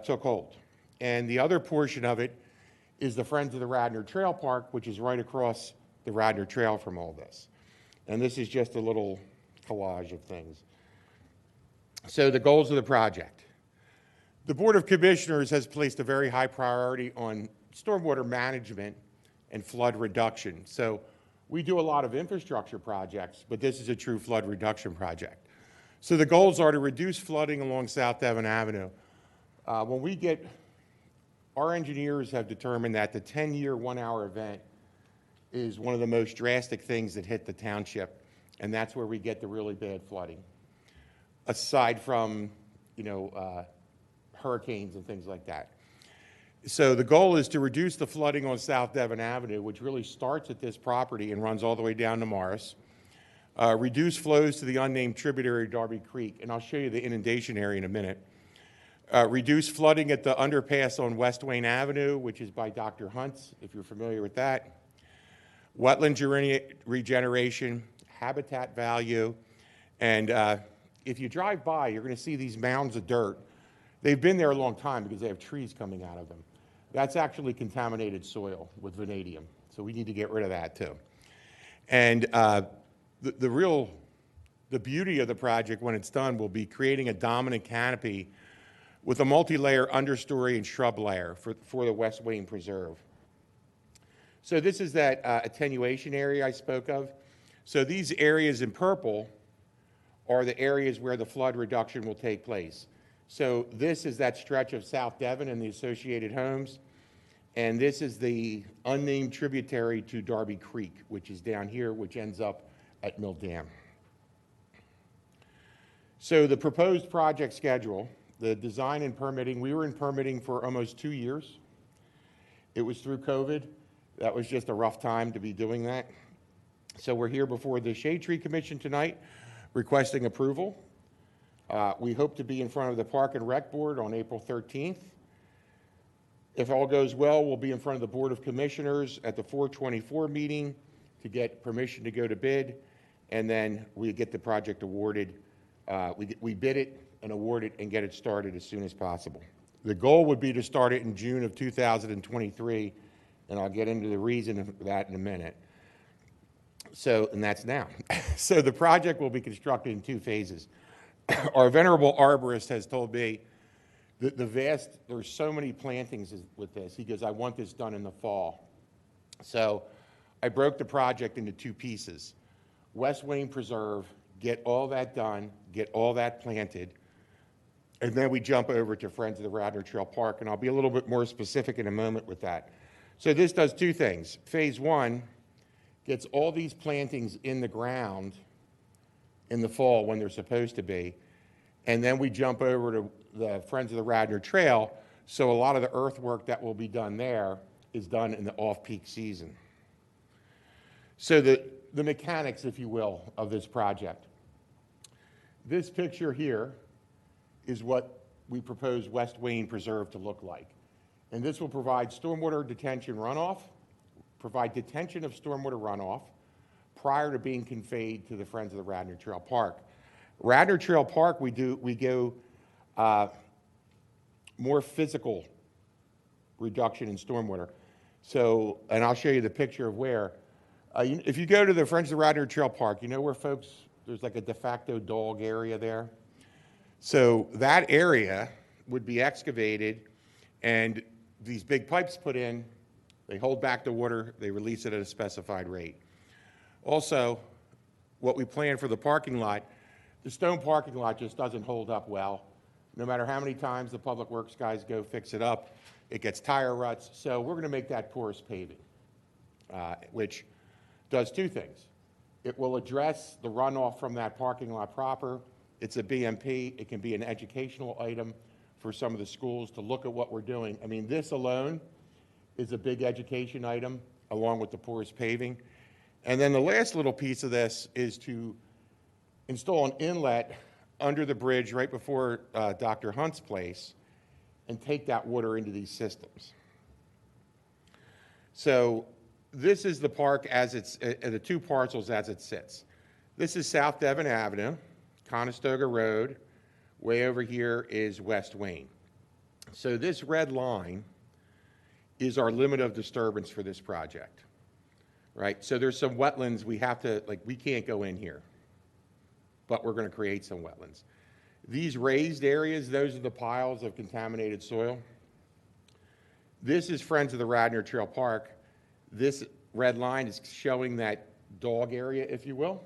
took hold. And the other portion of it is the Friends of the Radnor Trail Park, which is right across the Radnor Trail from all this. And this is just a little collage of things. So the goals of the project. The Board of Commissioners has placed a very high priority on stormwater management and flood reduction. So we do a lot of infrastructure projects, but this is a true flood reduction project. So the goals are to reduce flooding along South Devon Avenue. Our engineers have determined that the 10-year, 1-hour event is one of the most drastic things that hit the township, and that's where we get the really bad flooding. Aside from, hurricanes and things like that. So the goal is to reduce the flooding on South Devon Avenue, which really starts at this property and runs all the way down to Morris. Reduce flows to the unnamed tributary Darby Creek, and I'll show you the inundation area in a minute. Reduce flooding at the underpass on West Wayne Avenue, which is by Dr. Hunt's, if you're familiar with that. Wetland regeneration, habitat value, and if you drive by, you're going to see these mounds of dirt. They've been there a long time because they have trees coming out of them. That's actually contaminated soil with vanadium, so we need to get rid of that too. And the beauty of the project when it's done will be creating a dominant canopy with a multi-layer understory and shrub layer for the West Wayne Preserve. So this is that attenuation area I spoke of. So these areas in purple are the areas where the flood reduction will take place. So this is that stretch of South Devon and the associated homes. And this is the unnamed tributary to Darby Creek, which is down here, which ends up at Mill Dam. So the proposed project schedule, the design and permitting, we were in permitting for almost 2 years. It was through COVID. That was just a rough time to be doing that. So we're here before the Shade Tree Commission tonight requesting approval. We hope to be in front of the Park and Rec Board on April 13th. If all goes well, we'll be in front of the Board of Commissioners at the 424 meeting to get permission to go to bid, and then we get the project awarded. We bid it and award it and get it started as soon as possible. The goal would be to start it in June of 2023, and I'll get into the reason of that in a minute. So, and that's now. So the project will be constructed in 2 phases. Our venerable arborist has told me that there's so many plantings with this. He goes, I want this done in the fall. So I broke the project into 2 pieces. West Wayne Preserve get all that done, get all that planted, and then we jump over to Friends of the Radnor Trail Park, and I'll be a little bit more specific in a moment with that. So this does two things. Phase one gets all these plantings in the ground in the fall when they're supposed to be, and then we jump over to the Friends of the Radnor Trail, so a lot of the earthwork that will be done there is done in the off-peak season. So the mechanics, if you will, of this project. This picture here is what we propose West Wayne Preserve to look like. And this will provide stormwater detention runoff, provide detention of stormwater runoff prior to being conveyed to the Friends of the Radnor Trail Park. Radnor Trail Park, we go more physical reduction in stormwater. So, and I'll show you the picture of where. If you go to the Friends of the Radnor Trail Park, you know where folks, there's like a de facto dog area there? So that area would be excavated and these big pipes put in, they hold back the water, they release it at a specified rate. Also, what we plan for the parking lot, the stone parking lot just doesn't hold up well. No matter how many times the public works guys go fix it up, it gets tire ruts. So we're gonna make that porous paving, which does two things. It will address the runoff from that parking lot proper. It's a BMP. It can be an educational item for some of the schools to look at what we're doing. I mean, this alone is a big education item along with the porous paving. And then the last little piece of this is to install an inlet under the bridge right before Dr. Hunt's place and take that water into these systems. So this is the park as it's, the two parcels as it sits. This is South Devon Avenue, Conestoga Road. Way over here is West Wayne. So this red line is our limit of disturbance for this project, right? So there's some wetlands we have to, like, we can't go in here, but we're going to create some wetlands. These raised areas, those are the piles of contaminated soil. This is Friends of the Radnor Trail Park. This red line is showing that dog area, if you will.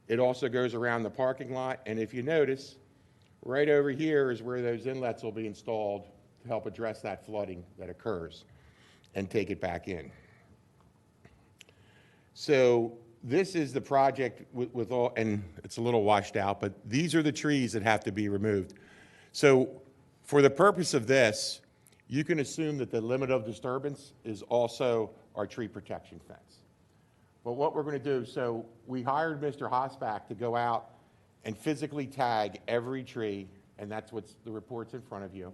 It also goes around the parking lot, and if you notice, right over here is where those inlets will be installed to help address that flooding that occurs and take it back in. So this is the project with all, and it's a little washed out, but these are the trees that have to be removed. So for the purpose of this, you can assume that the limit of disturbance is also our tree protection fence. But what we're going to do, so we hired Mr. Hosbach to go out and physically tag every tree, and that's what's the report's in front of you.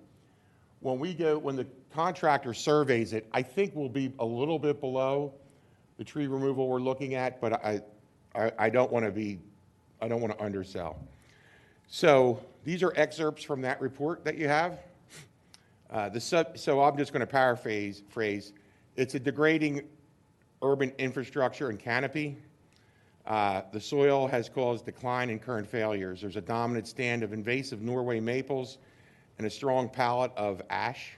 When the contractor surveys it, I think we'll be a little bit below the tree removal we're looking at, but I don't want to undersell. So these are excerpts from that report that you have. So I'm just going to paraphrase. It's a degrading urban infrastructure and canopy. The soil has caused decline and current failures. There's a dominant stand of invasive Norway maples and a strong palette of ash.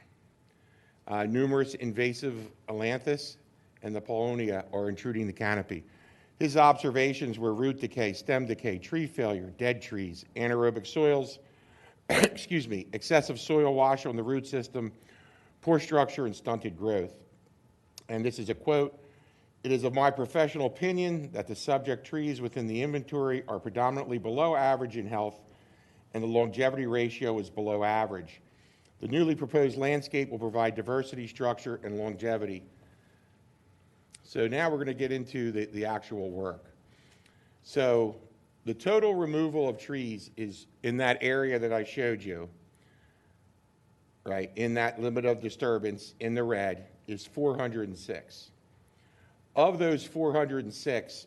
Numerous invasive ailanthus and the paulownia are intruding the canopy. His observations were root decay, stem decay, tree failure, dead trees, anaerobic soils, excuse me, excessive soil wash on the root system, poor structure, and stunted growth. And this is a quote: "It is of my professional opinion that the subject trees within the inventory are predominantly below average in health, and the longevity ratio is below average. The newly proposed landscape will provide diversity, structure, and longevity." So now we're going to get into the actual work. So the total removal of trees is in that area that I showed you, right, in that limit of disturbance in the red, is 406. Of those 406,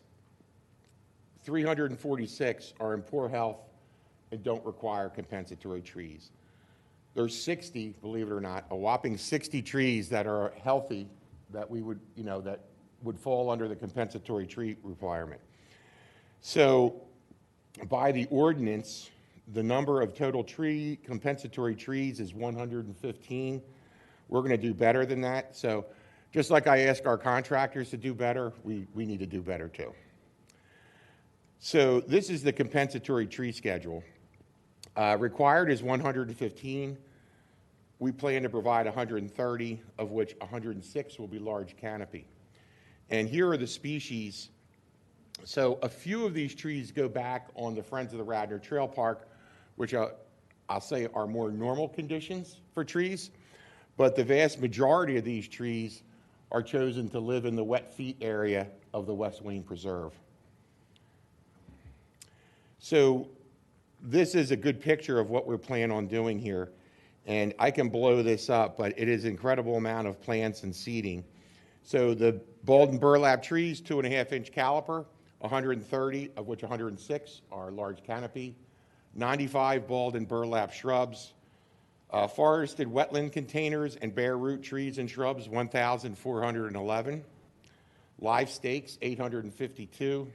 346 are in poor health and don't require compensatory trees. There's 60, believe it or not, a whopping 60 trees that are healthy that we would, that would fall under the compensatory tree requirement. So by the ordinance, the number of total compensatory trees is 115. We're going to do better than that. So just like I ask our contractors to do better, we need to do better too. So this is the compensatory tree schedule. Required is 115. We plan to provide 130, of which 106 will be large canopy. And here are the species. So a few of these trees go back on the Friends of the Radnor Trail Park, which I'll say are more normal conditions for trees, but the vast majority of these trees are chosen to live in the wet feet area of the West Wayne Preserve. So this is a good picture of what we're planning on doing here. And I can blow this up, but it is an incredible amount of plants and seeding. So the bald and burlap trees, 2.5-inch caliper, 130, of which 106 are large canopy, 95 bald and burlap shrubs, forested wetland containers and bare root trees and shrubs, 1,411, live stakes, 852,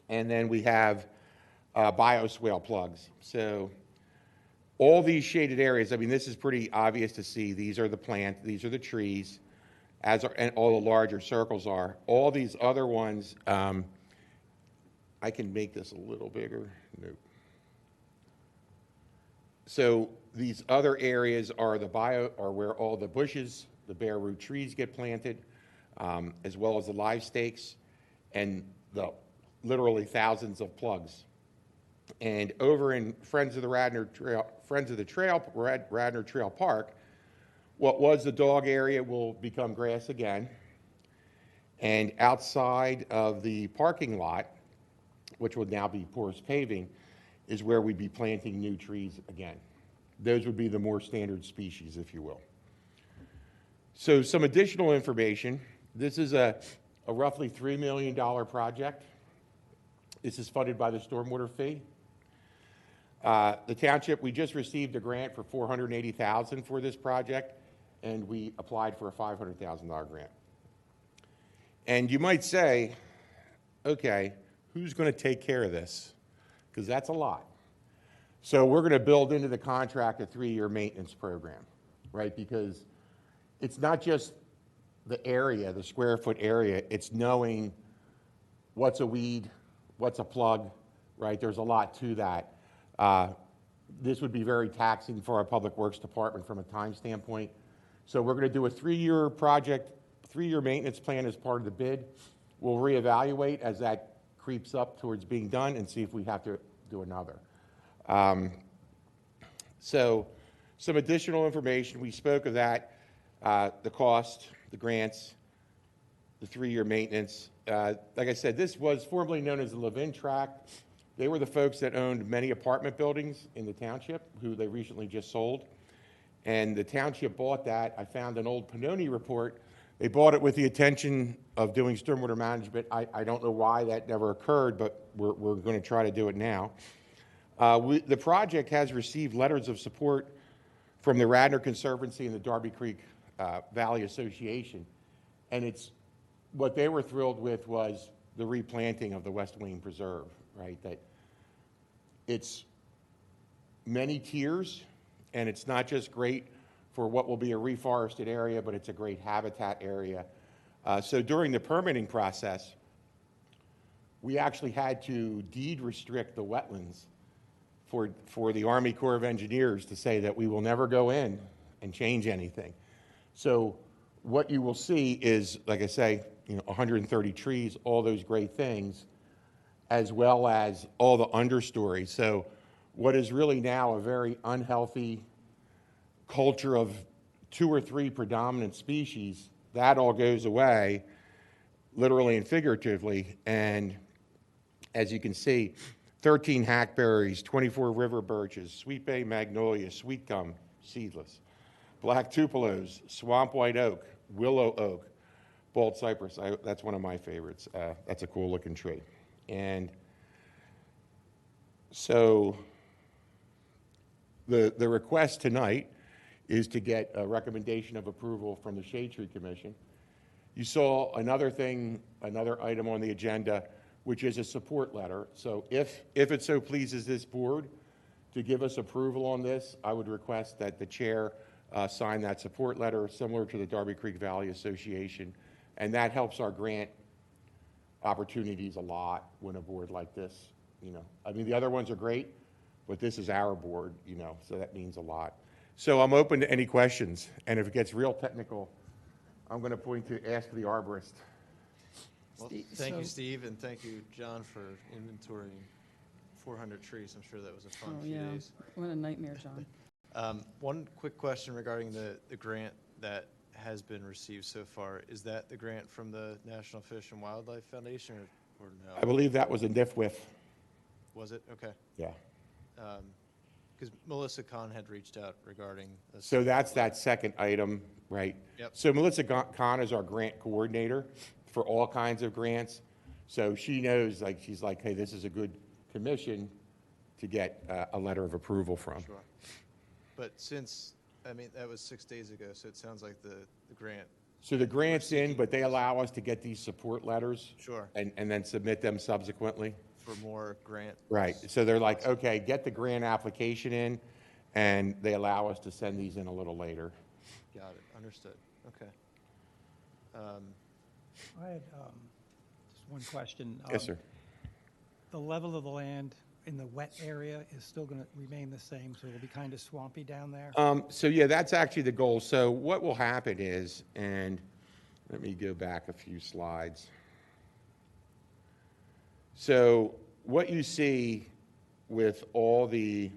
and then we have bioswale plugs. So all these shaded areas, I mean, this is pretty obvious to see. These are the plants, these are the trees, as are, and all the larger circles are. All these other ones, I can make this a little bigger. Nope. So these other areas are where all the bushes, the bare root trees get planted, as well as the live stakes, and the literally thousands of plugs. And over in Friends of the Radnor Trail Park, what was the dog area will become grass again. And outside of the parking lot, which would now be porous paving, is where we'd be planting new trees again. Those would be the more standard species, if you will. So some additional information. This is a roughly $3 million project. This is funded by the stormwater fee. The township, we just received a grant for $480,000 for this project, and we applied for a $500,000 grant. And you might say, okay, who's going to take care of this? Because that's a lot. So we're going to build into the contract a 3-year maintenance program, right? Because it's not just the area, the square foot area, it's knowing what's a weed, what's a plug, right? There's a lot to that. This would be very taxing for our Public Works Department from a time standpoint. So we're going to do a 3-year project, 3-year maintenance plan as part of the bid. We'll reevaluate as that creeps up towards being done and see if we have to do another. So some additional information, we spoke of that, the cost, the grants, the 3-year maintenance. Like I said, this was formerly known as the Levin Tract. They were the folks that owned many apartment buildings in the township, who they recently just sold. And the township bought that. I found an old Pannoni report. They bought it with the intention of doing stormwater management. I don't know why that never occurred, but we're going to try to do it now. The project has received letters of support from the Radnor Conservancy and the Darby Creek Valley Association. And it's what they were thrilled with was the replanting of the West Wayne Preserve, right? That it's many tiers, and it's not just great for what will be a reforested area, but it's a great habitat area. So during the permitting process, we actually had to deed restrict the wetlands for the Army Corps of Engineers to say that we will never go in and change anything. So what you will see is, like I say, 130 trees, all those great things, as well as all the understory. So what is really now a very unhealthy culture of 2 or 3 predominant species, that all goes away, literally and figuratively. And as you can see, 13 hackberries, 24 river birches, sweet bay magnolia, sweet gum, seedless, black tupelos, swamp white oak, willow oak, bald cypress. That's one of my favorites. That's a cool looking tree. And so the request tonight is to get a recommendation of approval from the Shade Tree Commission. You saw another thing, another item on the agenda, which is a support letter. So if it so pleases this board to give us approval on this, I would request that the chair sign that support letter similar to the Darby Creek Valley Association, and that helps our grant opportunities a lot when a board like this, you know. I mean, the other ones are great, but this is our board, you know, so that means a lot. So I'm open to any questions, and if it gets real technical, I'm going to point to ask the arborist. Well, thank you, Steve, and thank you, John, for inventorying 400 trees. I'm sure that was a fun Oh, few yeah. days. What a nightmare, John. One quick question regarding the grant that has been received so far. Is that the grant from the National Fish and Wildlife Foundation or no? I believe that was a NIFWIF. Was it? Okay. Yeah. Because Melissa Kahn had reached out regarding this. So that's that second item, right? Yep. So Melissa Kahn is our grant coordinator for all kinds of grants. So she knows, like, she's like, hey, this is a good commission to get a letter of approval from. Sure. But since, I mean, that was 6 days ago, so it sounds like the grant. So the grant's in, but they allow us to get these support letters. Sure. And then submit them subsequently. For more grant. Right. So they're like, okay, get the grant application in, and they allow us to send these in a little later. Got it. Understood. Okay. I had just one question. Yes, sir. The level of the land in the wet area is still going to remain the same, so it'll be kind of swampy down there? So yeah, that's actually the goal. So what will happen is, and let me go back a few slides. So what you see with all the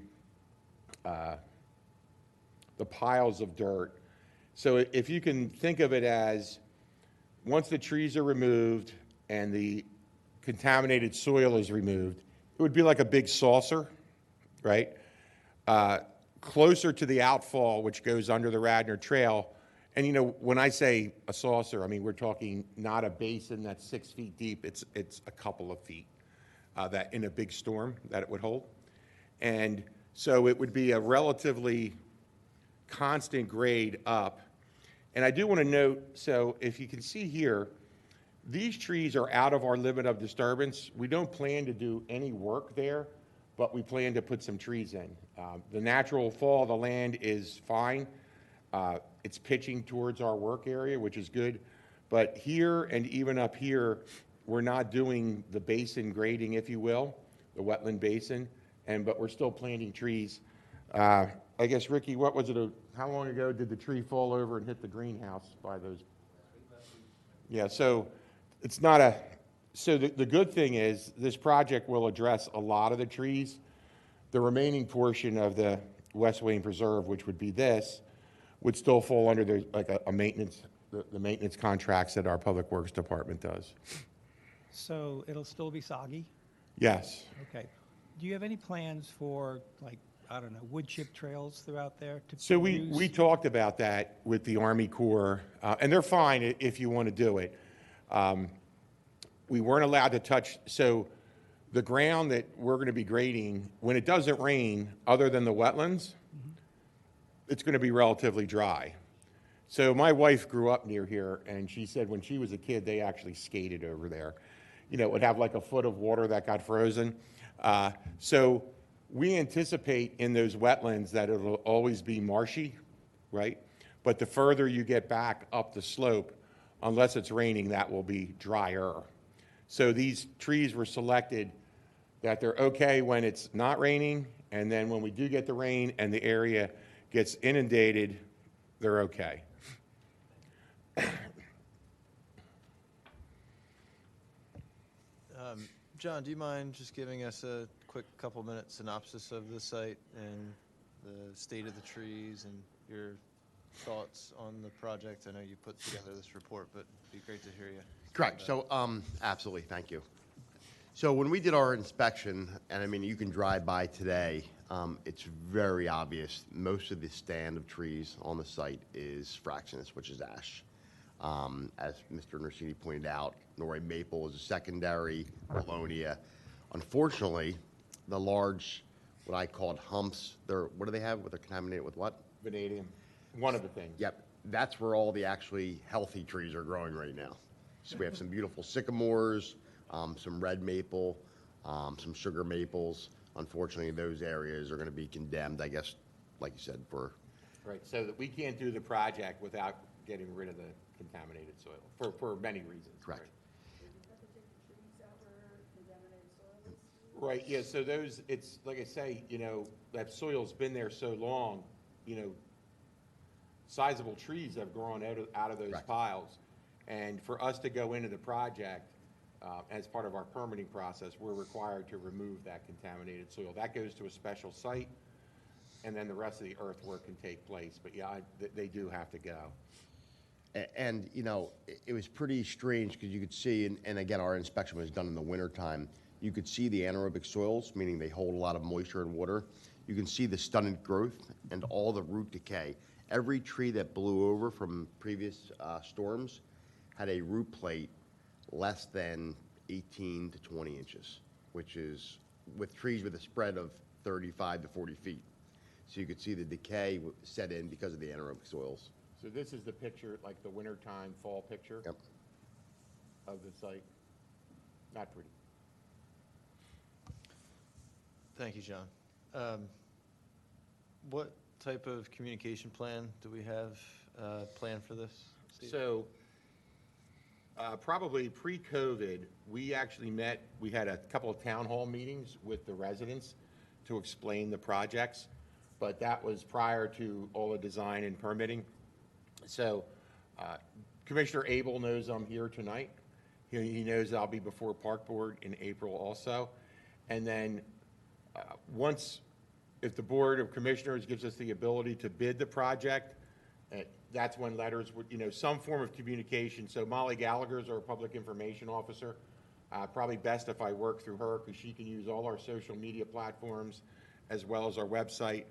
piles of dirt, so if you can think of it as, once the trees are removed and the contaminated soil is removed, it would be like a big saucer, right? Closer to the outfall, which goes under the Radnor Trail. And, you know, when I say a saucer, I mean, we're talking not a basin that's 6 feet deep. It's a couple of feet that in a big storm that it would hold. And so it would be a relatively constant grade up. And I do want to note, so if you can see here, these trees are out of our limit of disturbance. We don't plan to do any work there, but we plan to put some trees in. The natural fall of the land is fine. It's pitching towards our work area, which is good. But here and even up here, we're not doing the basin grading, if you will, the wetland basin, but we're still planting trees. I guess, Ricky, what was it, how long ago did the tree fall over and hit the greenhouse by those? Yeah, so it's not a, so the good thing is this project will address a lot of the trees. The remaining portion of the West Wayne Preserve, which would be this, would still fall under the, like a maintenance, the maintenance contracts that our Public Works Department does. So it'll still be soggy? Yes. Okay. Do you have any plans for, like, I don't know, wood chip trails throughout there? So we talked about that with the Army Corps, and they're fine if you want to do it. We weren't allowed to touch, so the ground that we're going to be grading, when it doesn't rain, other than the wetlands, it's going to be relatively dry. So my wife grew up near here, and she said when she was a kid, they actually skated over there. You know, it would have like a foot of water that got frozen. So we anticipate in those wetlands that it'll always be marshy, right? But the further you get back up the slope, unless it's raining, that will be drier. So these trees were selected that they're okay when it's not raining, and then when we do get the rain and the area gets inundated, they're okay. John, do you mind just giving us a quick couple-minute synopsis of the site and the state of the trees and your thoughts on the project? I know you put together this report, but it'd be great to hear you. Correct. So, absolutely, thank you. So when we did our inspection, and I mean, you can drive by today, it's very obvious. Most of the stand of trees on the site is fraxinus, which is ash. As Mr. Nursini pointed out, Norway maple is a secondary, Polonia. Unfortunately, the large, what I called humps, what do they have? They're contaminated with what? Vanadium, one of the things. Yep, that's where all the actually healthy trees are growing right now. So we have some beautiful sycamores, some red maple, some sugar maples. Unfortunately, those areas are going to be condemned, I guess, like you said, for... Right, so that we can't do the project without getting rid of the contaminated soil, for many reasons. Correct. Right, yeah, so those, it's, like I say, that soil's been there so long, sizable trees have grown out of those Correct. piles. And for us to go into the project, as part of our permitting process, we're required to remove that contaminated soil. That goes to a special site, and then the rest of the earthwork can take place. But yeah, they do have to go. And, it was pretty strange because you could see, and again, our inspection was done in the wintertime, you could see the anaerobic soils, meaning they hold a lot of moisture and water. You can see the stunted growth and all the root decay. Every tree that blew over from previous storms had a root plate less than 18 to 20 inches, which is with trees with a spread of 35 to 40 feet. So you could see the decay set in because of the anaerobic soils. So this is the picture, like the wintertime, fall picture Yep. of the site. Not pretty. Thank you, John. What type of communication plan do we have planned for this, Steve? So, probably pre-COVID, we actually we had a couple of town hall meetings with the residents to explain the projects, but that was prior to all the design and permitting. So, Commissioner Abel knows I'm here tonight. He knows I'll be before Park Board in April also. And then, if the Board of Commissioners gives us the ability to bid the project, that's when letters would, some form of communication. So Molly Gallagher's our public information officer. Probably best if I work through her because she can use all our social media platforms as well as our website.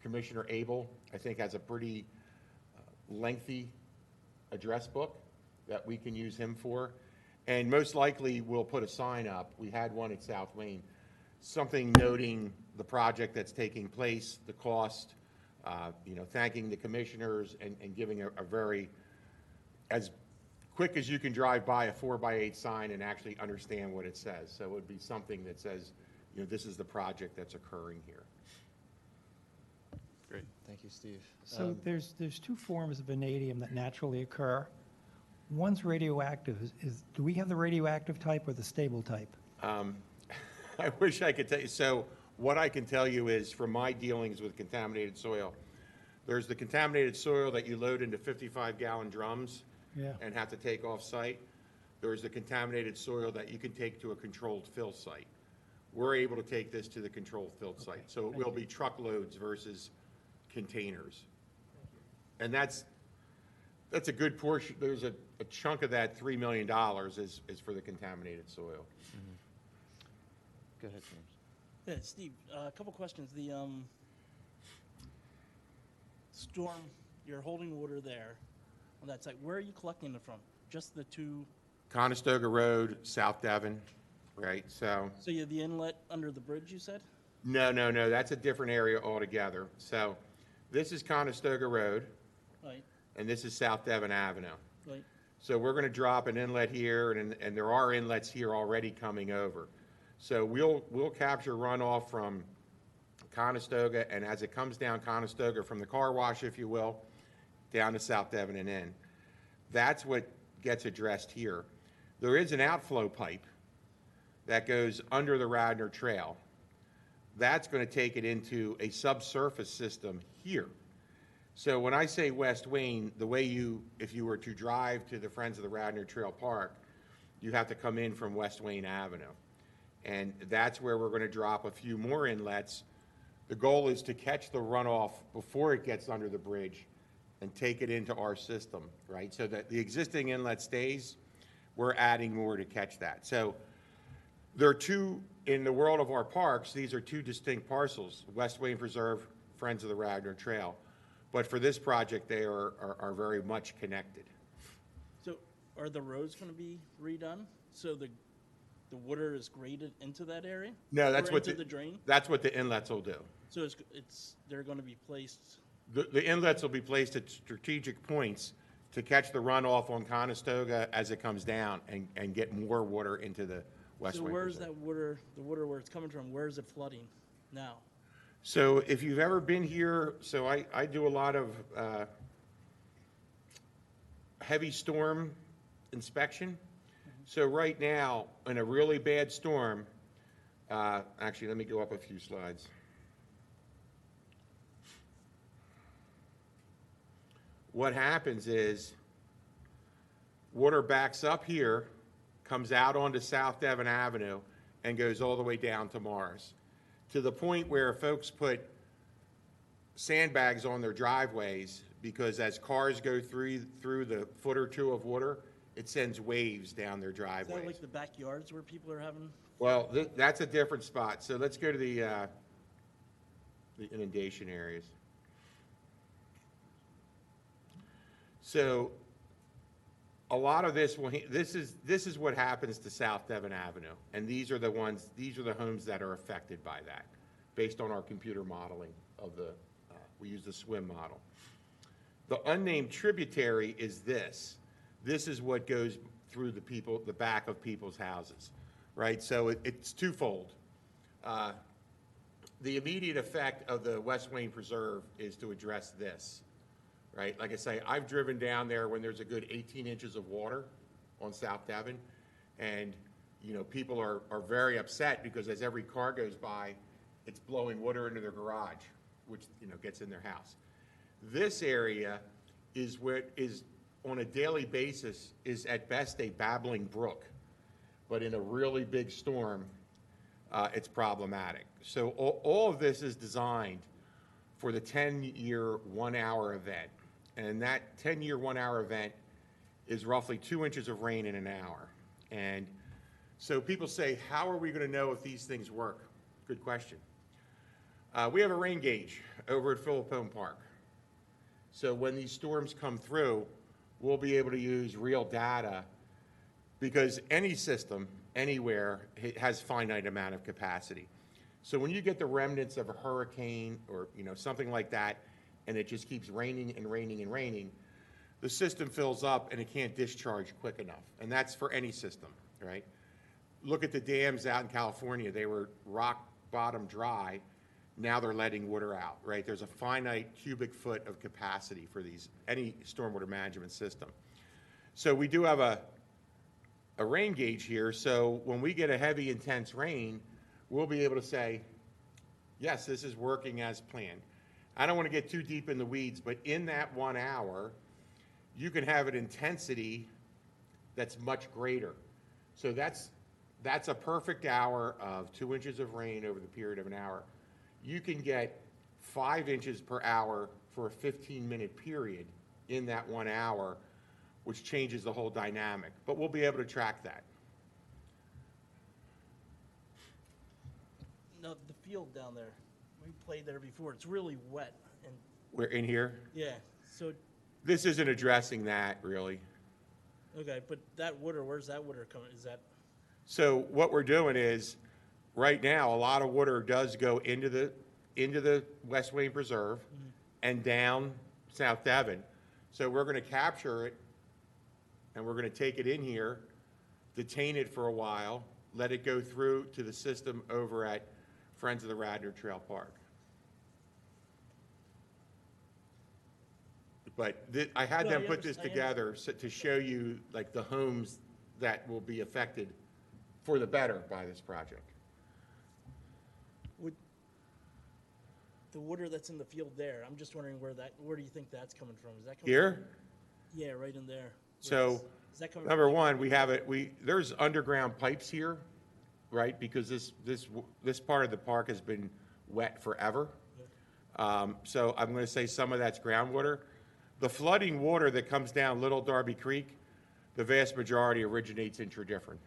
Commissioner Abel, I think, has a pretty lengthy address book that we can use him for. And most likely we'll put a sign up. We had one at South Wayne, something noting the project that's taking place, the cost, thanking the commissioners and giving a very, as quick as you can drive by a 4x8 sign and actually understand what it says. So it would be something that says, this is the project that's occurring here. Great, thank you, Steve. So there's two forms of vanadium that naturally occur. One's radioactive. Do we have the radioactive type or the stable type? I wish I could tell you. So what I can tell you is from my dealings with contaminated soil, there's the contaminated soil that you load into 55-gallon drums and have to take off site. There's the contaminated soil that you can take to a controlled fill site. We're able to take this to the controlled fill site. So it will be truckloads versus containers. And that's a good portion. There's a chunk of that $3 million is for the contaminated soil. Mm-hmm. Go ahead, James. Yeah, Steve, a couple questions. The storm, you're holding water there on that site. Where are you collecting it from? Just the two? Conestoga Road, South Devon, right? So you have the inlet under the bridge, you said? no, that's a different area altogether. So this is Conestoga Road, Right, and this is South Devon Avenue. right. So we're going to drop an inlet here, and there are inlets here already coming over. So we'll capture runoff from Conestoga, and as it comes down Conestoga from the car wash, if you will, down to South Devon and in. That's what gets addressed here. There is an outflow pipe that goes under the Radnor Trail. That's going to take it into a subsurface system here. So when I say West Wayne, the way if you were to drive to the Friends of the Radnor Trail Park, you have to come in from West Wayne Avenue. And that's where we're going to drop a few more inlets. The goal is to catch the runoff before it gets under the bridge and take it into our system, right? So that the existing inlet stays, we're adding more to catch that. So there are two, in the world of our parks, these are two distinct parcels, West Wayne Preserve, Friends of the Radnor Trail. But for this project, they are very much connected. So are the roads going to be redone? So the water is graded into that area? No, that's Or what into the drain? That's what the inlets will do. So they're going to be placed, The inlets will be placed at strategic points to catch the runoff on Conestoga as it comes down and get more water into the West so Wayne where's Preserve. that water, the water where it's coming from, where is it flooding now? So if you've ever been here, so I do a lot of heavy storm inspection. So right now, in a really bad storm, Actually, let me go up a few slides. What happens is water backs up here, comes out onto South Devon Avenue, and goes all the way down to Morris, to the point where folks put sandbags on their driveways because as cars go through the foot or two of water, it sends waves down their Is driveways. that like the backyards where people are having? Well, that's a different spot. So let's go to the inundation areas. So a lot of this this is what happens to South Devon Avenue, and these are the homes that are affected by that, based on our computer modeling of we use the SWIM model. The unnamed tributary is this. This is what goes through the back of people's houses, right? So it's twofold. The immediate effect of the West Wayne Preserve is to address this, right? Like I say, I've driven down there when there's a good 18 inches of water on South Devon, and people are very upset because as every car goes by, it's blowing water into their garage, which gets in their house. This area is what is on a daily basis is at best a babbling brook, but in a really big storm, it's problematic. So all of this is designed for the 10-year 1-hour event, and that 10-year 1-hour event is roughly 2 inches of rain in an hour. And so people say, how are we going to know if these things work? Good question. We have a rain gauge over at Philippone Park. So when these storms come through, we'll be able to use real data because any system, anywhere, has finite amount of capacity. So when you get the remnants of a hurricane or something like that, and it just keeps raining and raining and raining, the system fills up and it can't discharge quick enough. And that's for any system, right? Look at the dams out in California. They were rock bottom dry. Now they're letting water out, right? There's a finite cubic foot of capacity for any stormwater management system. So we do have a rain gauge here. So when we get a heavy, intense rain, we'll be able to say, yes, this is working as planned. I don't want to get too deep in the weeds, but in that 1 hour, you can have an intensity that's much greater. So that's a perfect hour of 2 inches of rain over the period of an hour. You can get 5 inches per hour for a 15-minute period in that 1 hour, which changes the whole dynamic. But we'll be able to track that. No, the field down there, we played there before. It's really wet. And We're in here. yeah, so, This isn't addressing that, really. okay, but that water, where's that water coming? Is that, So what we're doing is, right now, a lot of water does go into the West Wayne Preserve and down South Devon. So we're going to capture it, and we're going to take it in here, detain it for a while, let it go through to the system over at Friends of the Radnor Trail Park. But I had No, them I put this understand. together to show you like the homes that will be affected for the better by this project. would, the water that's in the field there, I'm just wondering where do you think that's coming from? Is that coming? Here? Yeah, right in there. So, Is that coming number from? one, there's underground pipes here, right? Because this part of the park has been wet forever. So I'm going to say some of that's groundwater. The flooding water that comes down Little Darby Creek, the vast majority originates intra-different.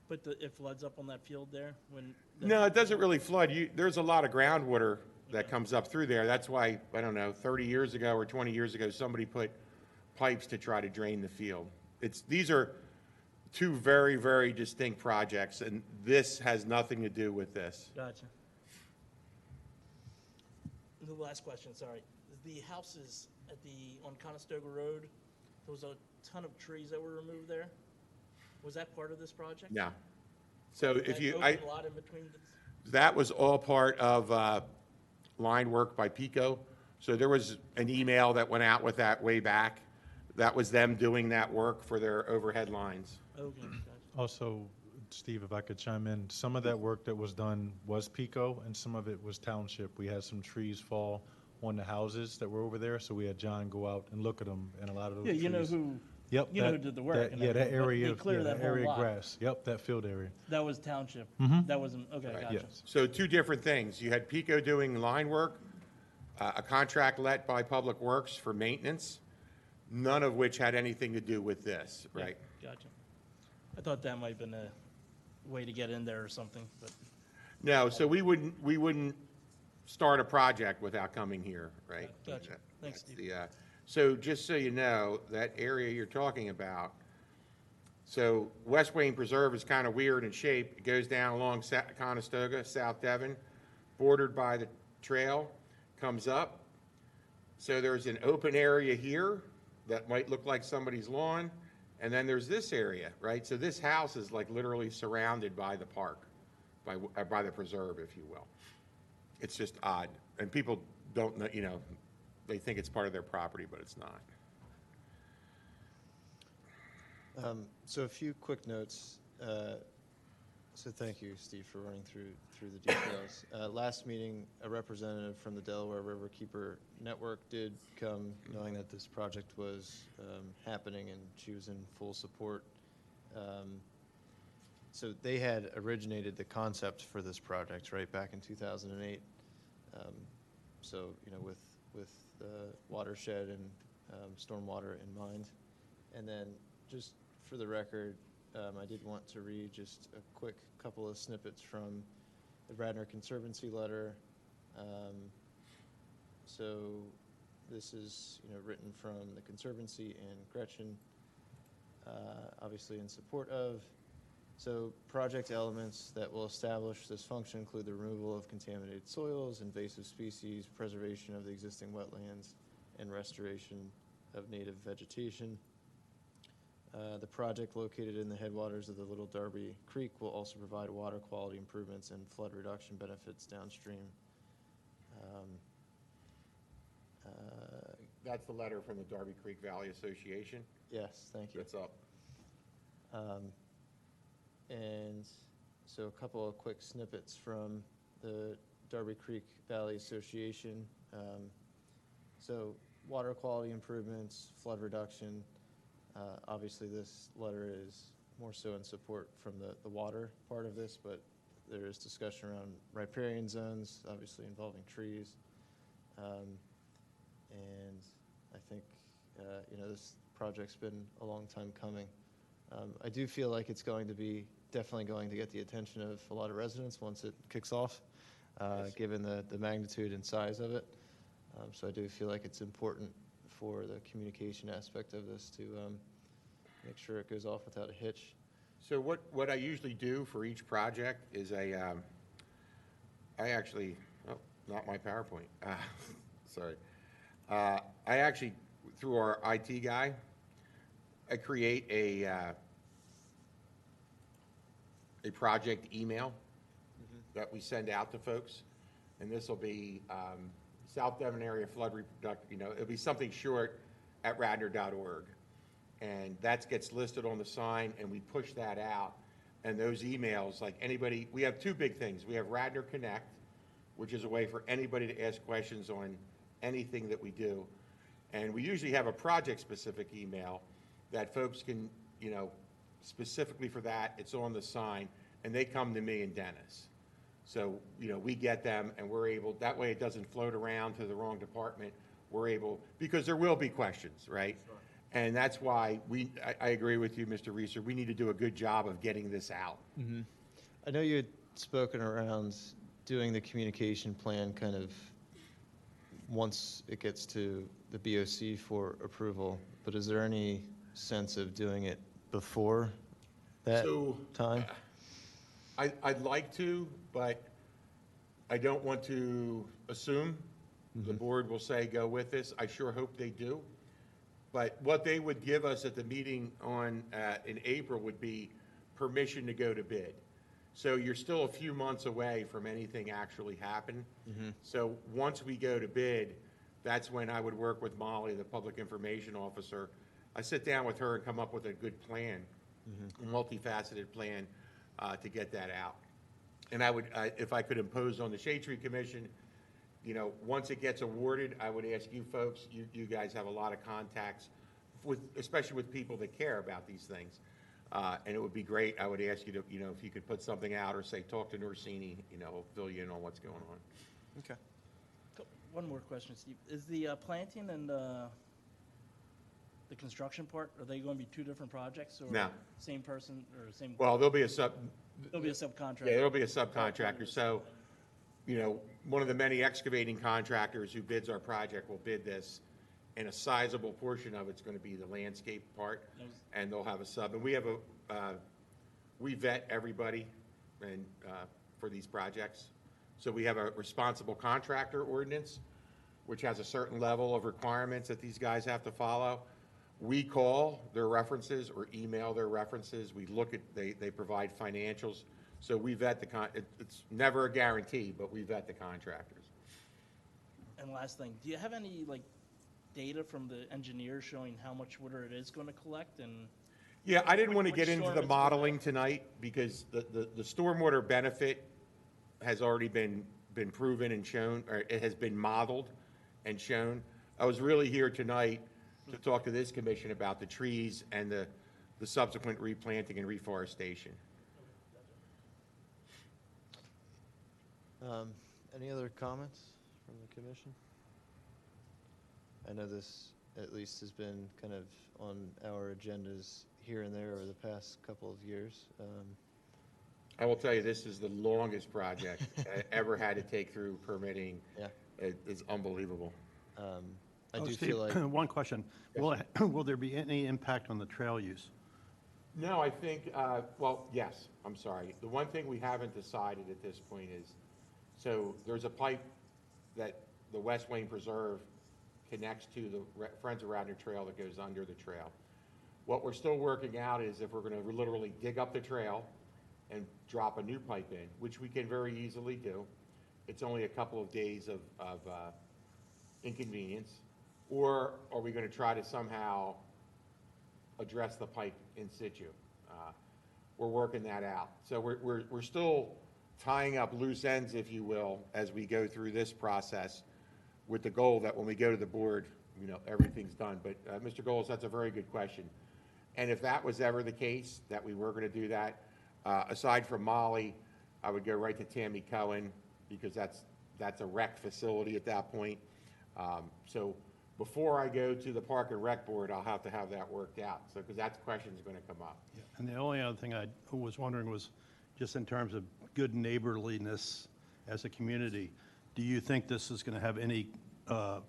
But it floods up on that field there when? No, it doesn't really flood. There's a lot of groundwater that comes up through there. That's why, I don't know, 30 years ago or 20 years ago, somebody put pipes to try to drain the field. These are two very, very distinct projects, and this has nothing to do with this. Gotcha. The last question, sorry. The houses on Conestoga Road, there was a ton of trees that were removed there. Was that part of this project? No. So That if you, open lot in between that was all part of line work by Pico. So there was an email that went out with that way back. That was them doing that work for their overhead lines. Okay, gotcha. Also, Steve, if I could chime in, some of that work that was done was Pico, and some of it was Township. We had some trees fall on the houses that were over there, so we had John go out and look at them, and a lot of those Yeah, trees. you know who, Yep. you know who that- did the work that- and Yeah, that everything, but area, they cleared that whole area lot. grass. Yep, that field area. that was Township. Mhm. That wasn't, okay, Right. gotcha. Yes. So two different things. You had Pico doing line work, a contract let by Public Works for maintenance, none of which had anything to do with this, Yeah, right? Gotcha. I thought that might have been a way to get in there or something, but, No, so we wouldn't start a project without coming here, right? Gotcha. Thanks, That's Steve. the, so just so you know, that area you're talking about, so West Wayne Preserve is kind of weird in shape. It goes down along Conestoga, South Devon, bordered by the trail, comes up. So there's an open area here that might look like somebody's lawn, and then there's this area, right? So this house is like literally surrounded by the park, by the preserve, if you will. It's just odd, and people don't know, you know, they think it's part of their property, but it's not. So a few quick notes. So thank you, Steve, for running through the details. Last meeting, a representative from the Delaware Riverkeeper Network did come, knowing that this project was happening, and she was in full support. So they had originated the concept for this project, right, back in 2008. So, you know, with the watershed and stormwater in mind. And then, just for the record, I did want to read just a quick couple of snippets from the Radnor Conservancy letter. So this is, you know, written from the Conservancy and Gretchen, obviously in support of. So project elements that will establish this function include the removal of contaminated soils, invasive species, preservation of the existing wetlands, and restoration of native vegetation. The project located in the headwaters of the Little Darby Creek will also provide water quality improvements and flood reduction benefits downstream. That's the letter from the Darby Creek Valley Association. Yes, thank you. That's up. And so a couple of quick snippets from the Darby Creek Valley Association. So water quality improvements, flood reduction. Obviously, this letter is more so in support from the water part of this, but there is discussion around riparian zones, obviously involving trees. And I think, you know, this project's been a long time coming. I do feel like it's going to be definitely going to get the attention of a lot of residents once it kicks off, given the magnitude and size of it. So I do feel like it's important for the communication aspect of this to make sure it goes off without a hitch. So what I usually do for each project is I actually, oh, not my PowerPoint, sorry. I actually, through our IT guy, I create a project email that we send out to folks. And this will be South Devon Area Flood Reduction, you know, it'll be something short at radnor.org. And that gets listed on the sign, and we push that out. And those emails, like anybody, we have two big things. We have Radnor Connect, which is a way for anybody to ask questions on anything that we do. And we usually have a project-specific email that folks can, you know, specifically for that, it's on the sign, and they come to me and Dennis. So, you know, we get them, and we're able, that way it doesn't float around to the wrong department. We're able, because there will be questions, right? Sure. And that's why I agree with you, Mr. Reeser, we need to do a good job of getting this out. Mm-hmm. I know you had spoken around doing the communication plan kind of once it gets to the BOC for approval, but is there any sense of doing it before that time? I'd like to, but I don't want to assume the board will say go with this. I sure hope they do. But what they would give us at the meeting on in April would be permission to go to bid. So you're still a few months away from anything actually happening. So once we go to bid, that's when I would work with Molly, the public information officer. I sit down with her and come up with a good plan, a multifaceted plan. to get that out. And I would, if I could impose on the Shade Tree Commission, you know, once it gets awarded, I would ask you folks, you guys have a lot of contacts with, especially with people that care about these things. And it would be great, I would ask you to, you know, if you could put something out or say, talk to Norsini, you know, he'll fill you in on what's going on. Okay. One more question, Steve. Is the planting and the construction part, are they going to be two different projects? Or No. same person or same? Well, there'll be a subcontractor. Yeah, there'll be a subcontractor. So, you know, one of the many excavating contractors who bids our project will bid this, and a sizable portion of it's going to be the landscape part, and they'll have a sub. And we have we vet everybody and for these projects. So we have a responsible contractor ordinance, which has a certain level of requirements that these guys have to follow. We call their references or email their references. We look at, they provide financials. So we vet it's never a guarantee, but we vet the contractors. And last thing, do you have any like data from the engineer showing how much water it is going to collect? And yeah, I didn't want to which get into storm the it's modeling tonight because the stormwater benefit has already been proven and shown, or it has been modeled and shown. I was really here tonight to talk to this commission about the trees and the subsequent replanting and reforestation. Any other comments from the commission? I know this at least has been kind of on our agendas here and there over the past couple of years. I will tell you, this is the longest project I ever had to take through permitting. Yeah. It's unbelievable. I do Steve, feel like, one question. Will there be any impact on the trail use? No, I think, well, yes, I'm sorry. The one thing we haven't decided at this point is, so there's a pipe that the West Wayne Preserve connects to the Friends of Radnor Trail that goes under the trail. What we're still working out is if we're going to literally dig up the trail and drop a new pipe in, which we can very easily do. It's only a couple of days of inconvenience. Or are we going to try to somehow address the pipe in situ? We're working that out. So we're still tying up loose ends, if you will, as we go through this process with the goal that when we go to the board, you know, everything's done. But Mr. Goals, that's a very good question. And if that was ever the case, that we were going to do that, aside from Molly, I would go right to Tammy Cohen because that's a rec facility at that point. So before I go to the Park and Rec Board, I'll have to have that worked out. So because that question's going to come up. Yeah. And the only other thing I was wondering was just in terms of good neighborliness as a community, do you think this is going to have any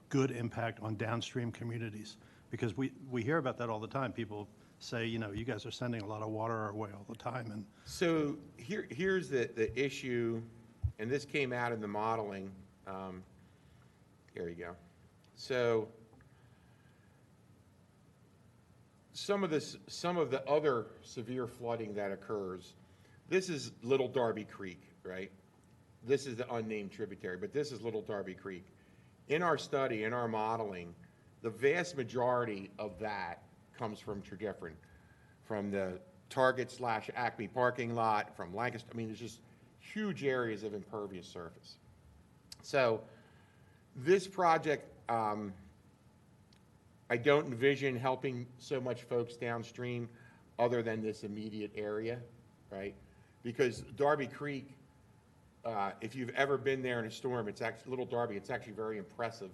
good impact on downstream communities? Because we hear about that all the time. People say, you know, you guys are sending a lot of water our way all the time. And so here's the issue, and this came out in the modeling. Here you go. So some of the other severe flooding that occurs, this is Little Darby Creek, right? This is the unnamed tributary, but this is Little Darby Creek. In our study, in our modeling, the vast majority of that comes from Tredyffrin, from the Target/Acme parking lot, from Lancaster. I mean, there's just huge areas of impervious surface. So this project, I don't envision helping so much folks downstream other than this immediate area, right? Because Darby Creek, if you've ever been there in a storm, it's actually, Little Darby, it's actually very impressive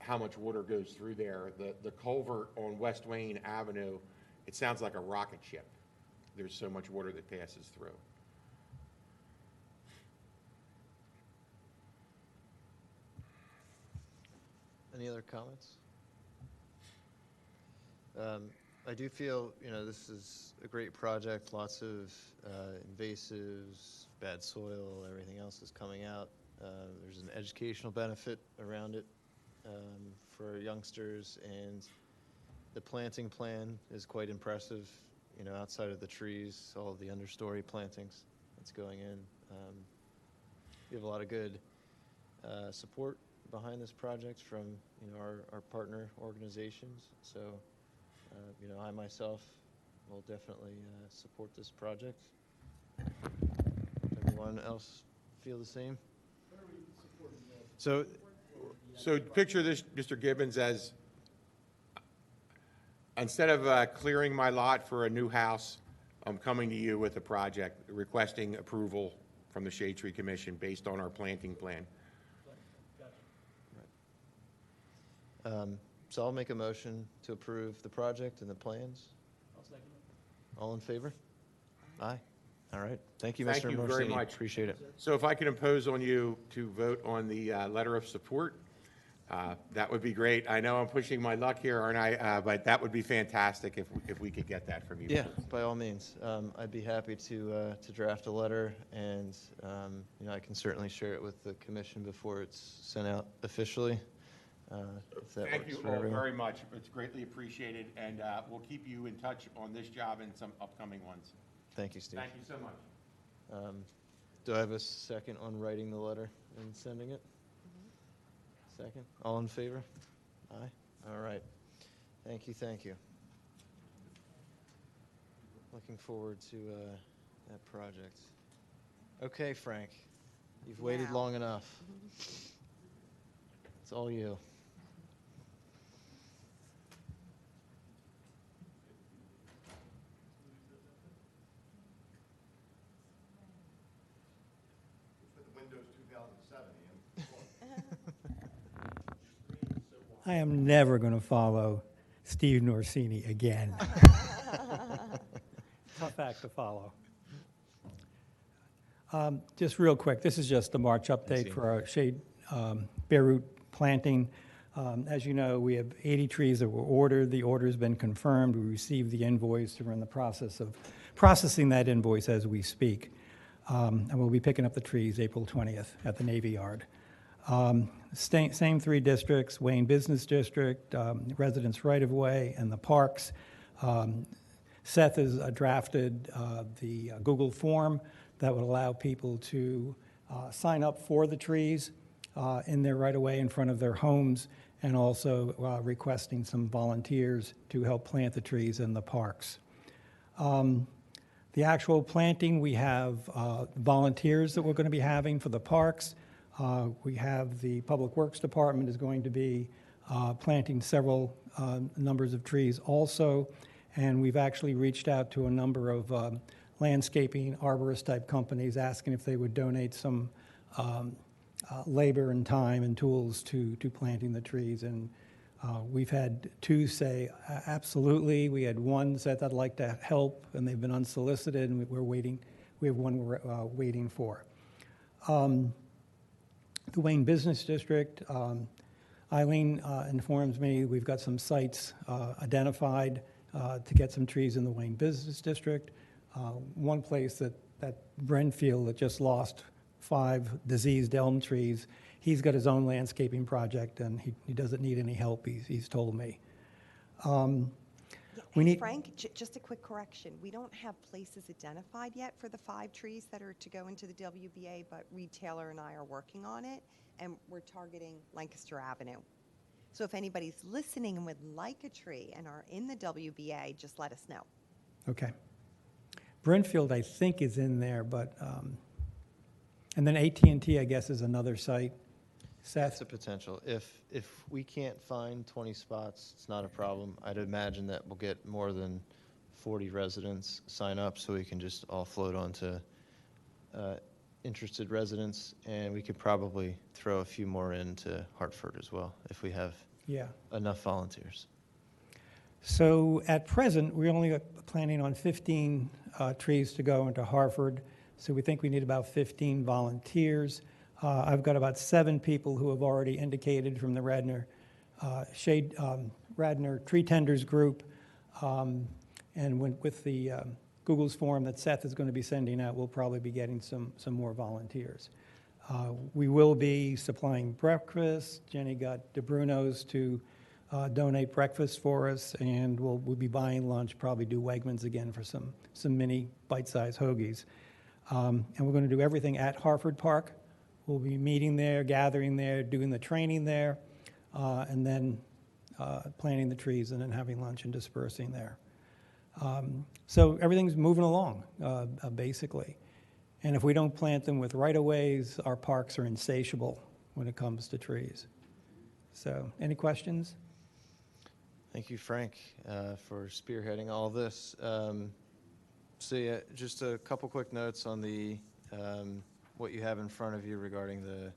how much water goes through there. The culvert on West Wayne Avenue, it sounds like a rocket ship. There's so much water that passes through. any other comments? I do feel, you know, this is a great project, lots of invasives, bad soil, everything else is coming out. There's an educational benefit around it for youngsters, and the planting plan is quite impressive, you know, outside of the trees, all of the understory plantings that's going in. We have a lot of good support behind this project from, you know, our partner organizations. So, you know, I myself will definitely support this project. Everyone else feel the same? So, So picture this, Mr. Gibbons, as instead of clearing my lot for a new house, I'm coming to you with a project requesting approval from the Shade Tree Commission based on our planting plan. so I'll make a motion to approve the project and the plans. I'll second it. All in favor? Aye. All right. Thank you, Thank Mr. you very Morsini. much. Appreciate it. So if I could impose on you to vote on the letter of support, that would be great. I know I'm pushing my luck here, aren't I? But that would be fantastic if we could get that from you. Yeah, by all means. I'd be happy to draft a letter, and I can certainly share it with the commission before it's sent out officially. If that Thank works you for all everyone. very much. It's greatly appreciated, and we'll keep you in touch on this job and some upcoming ones. Thank you, Steve. Thank you so much. Do I have a second on writing the letter and sending it? Second. All in favor? Aye. All right. Thank you, thank you. Looking forward to that project. Okay, Frank, you've waited Now. long enough. It's all you. Windows 2007, I am never going to follow Steve Norsini again. Tough act to follow. Just real quick, this is just the March update for our shade bare root planting. As you know, we have 80 trees that were ordered. The order's been confirmed. We received the invoice. We're in the process of processing that invoice as we speak. And we'll be picking up the trees April 20th at the Navy Yard. Same three districts, Wayne Business District, Residents Right-of-Way, and the parks. Seth has drafted the Google form that would allow people to sign up for the trees in their right-of-way in front of their homes, and also requesting some volunteers to help plant the trees in the parks. The actual planting, we have volunteers that we're going to be having for the parks. We have the Public Works Department is going to be planting several numbers of trees also, and we've actually reached out to a number of landscaping arborist-type companies asking if they would donate some labor and time and tools to planting the trees. And we've had two say absolutely. We had one said I'd like to help, and they've been unsolicited, and we're waiting. We have one we're waiting for. The Wayne Business District, Eileen informs me we've got some sites identified to get some trees in the Wayne Business District. One place that Brenfield that just lost 5 diseased elm trees, he's got his own landscaping project, and he doesn't need any help, he's told me. We need Frank, just a quick correction. We don't have places identified yet for the 5 trees that are to go into the WBA, but Reed Taylor and I are working on it, and we're targeting Lancaster Avenue. So if anybody's listening and would like a tree and are in the WBA, just let us know. Okay. Brenfield, I think, is in there, but, and then AT&T, I guess, is another site. That's Seth? a potential. If we can't find 20 spots, it's not a problem. I'd imagine that we'll get more than 40 residents sign up, so we can just all float onto interested residents, and we could probably throw a few more into Hartford as well if we have enough volunteers. So at present, we're only planning on 15 trees to go into Hartford, so we think we need about 15 volunteers. I've got about 7 people who have already indicated from the Radnor Radnor Tree Tenders group, and with the Google's form that Seth is going to be sending out, we'll probably be getting some more volunteers. We will be supplying breakfast. Jenny got DeBruno's to donate breakfast for us, and we'll be buying lunch, probably do Wegmans again for some mini bite-sized hoagies. And we're going to do everything at Hartford Park. We'll be meeting there, gathering there, doing the training there, and then planting the trees and then having lunch and dispersing there. So everything's moving along, basically. And if we don't plant them with right-of-ways, our parks are insatiable when it comes to trees. So, any questions? Thank you, Frank, for spearheading all this. So yeah, just a couple quick notes on the what you have in front of you regarding the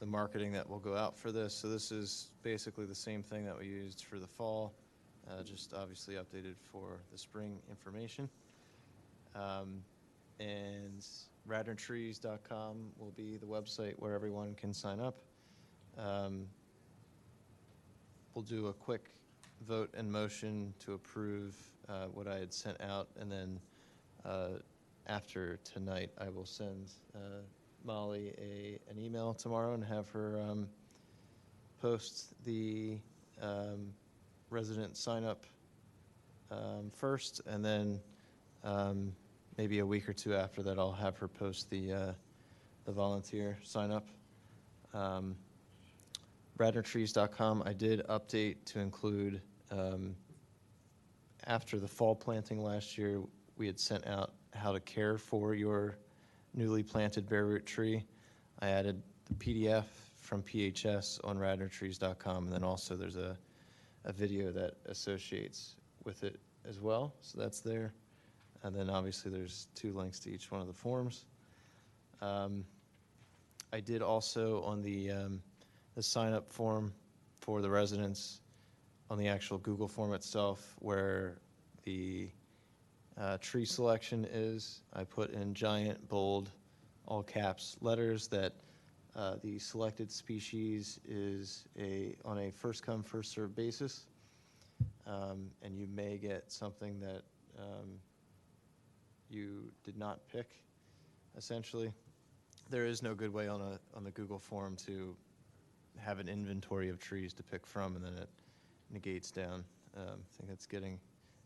marketing that will go out for this. So this is basically the same thing that we used for the fall, just obviously updated for the spring information. And radnortrees.com will be the website where everyone can sign up. We'll do a quick vote and motion to approve what I had sent out, and then after tonight, I will send Molly an email tomorrow and have her post the resident sign-up first, and then maybe a week or two after that, I'll have her post the volunteer sign-up. Radnortrees.com, I did update to include, after the fall planting last year, we had sent out how to care for your newly planted bare root tree. I added the PDF from PHS on radnortrees.com, and then also there's a video that associates with it as well, so that's there. And then obviously there's 2 links to each one of the forms. I did also on the sign-up form for the residents on the actual Google form itself, where the tree selection is, I put in giant, bold, all caps letters that the selected species is on a first-come, first-served basis, and you may get something that you did not pick, essentially. There is no good way on the Google form to have an inventory of trees to pick from, and then it negates down. I think that's getting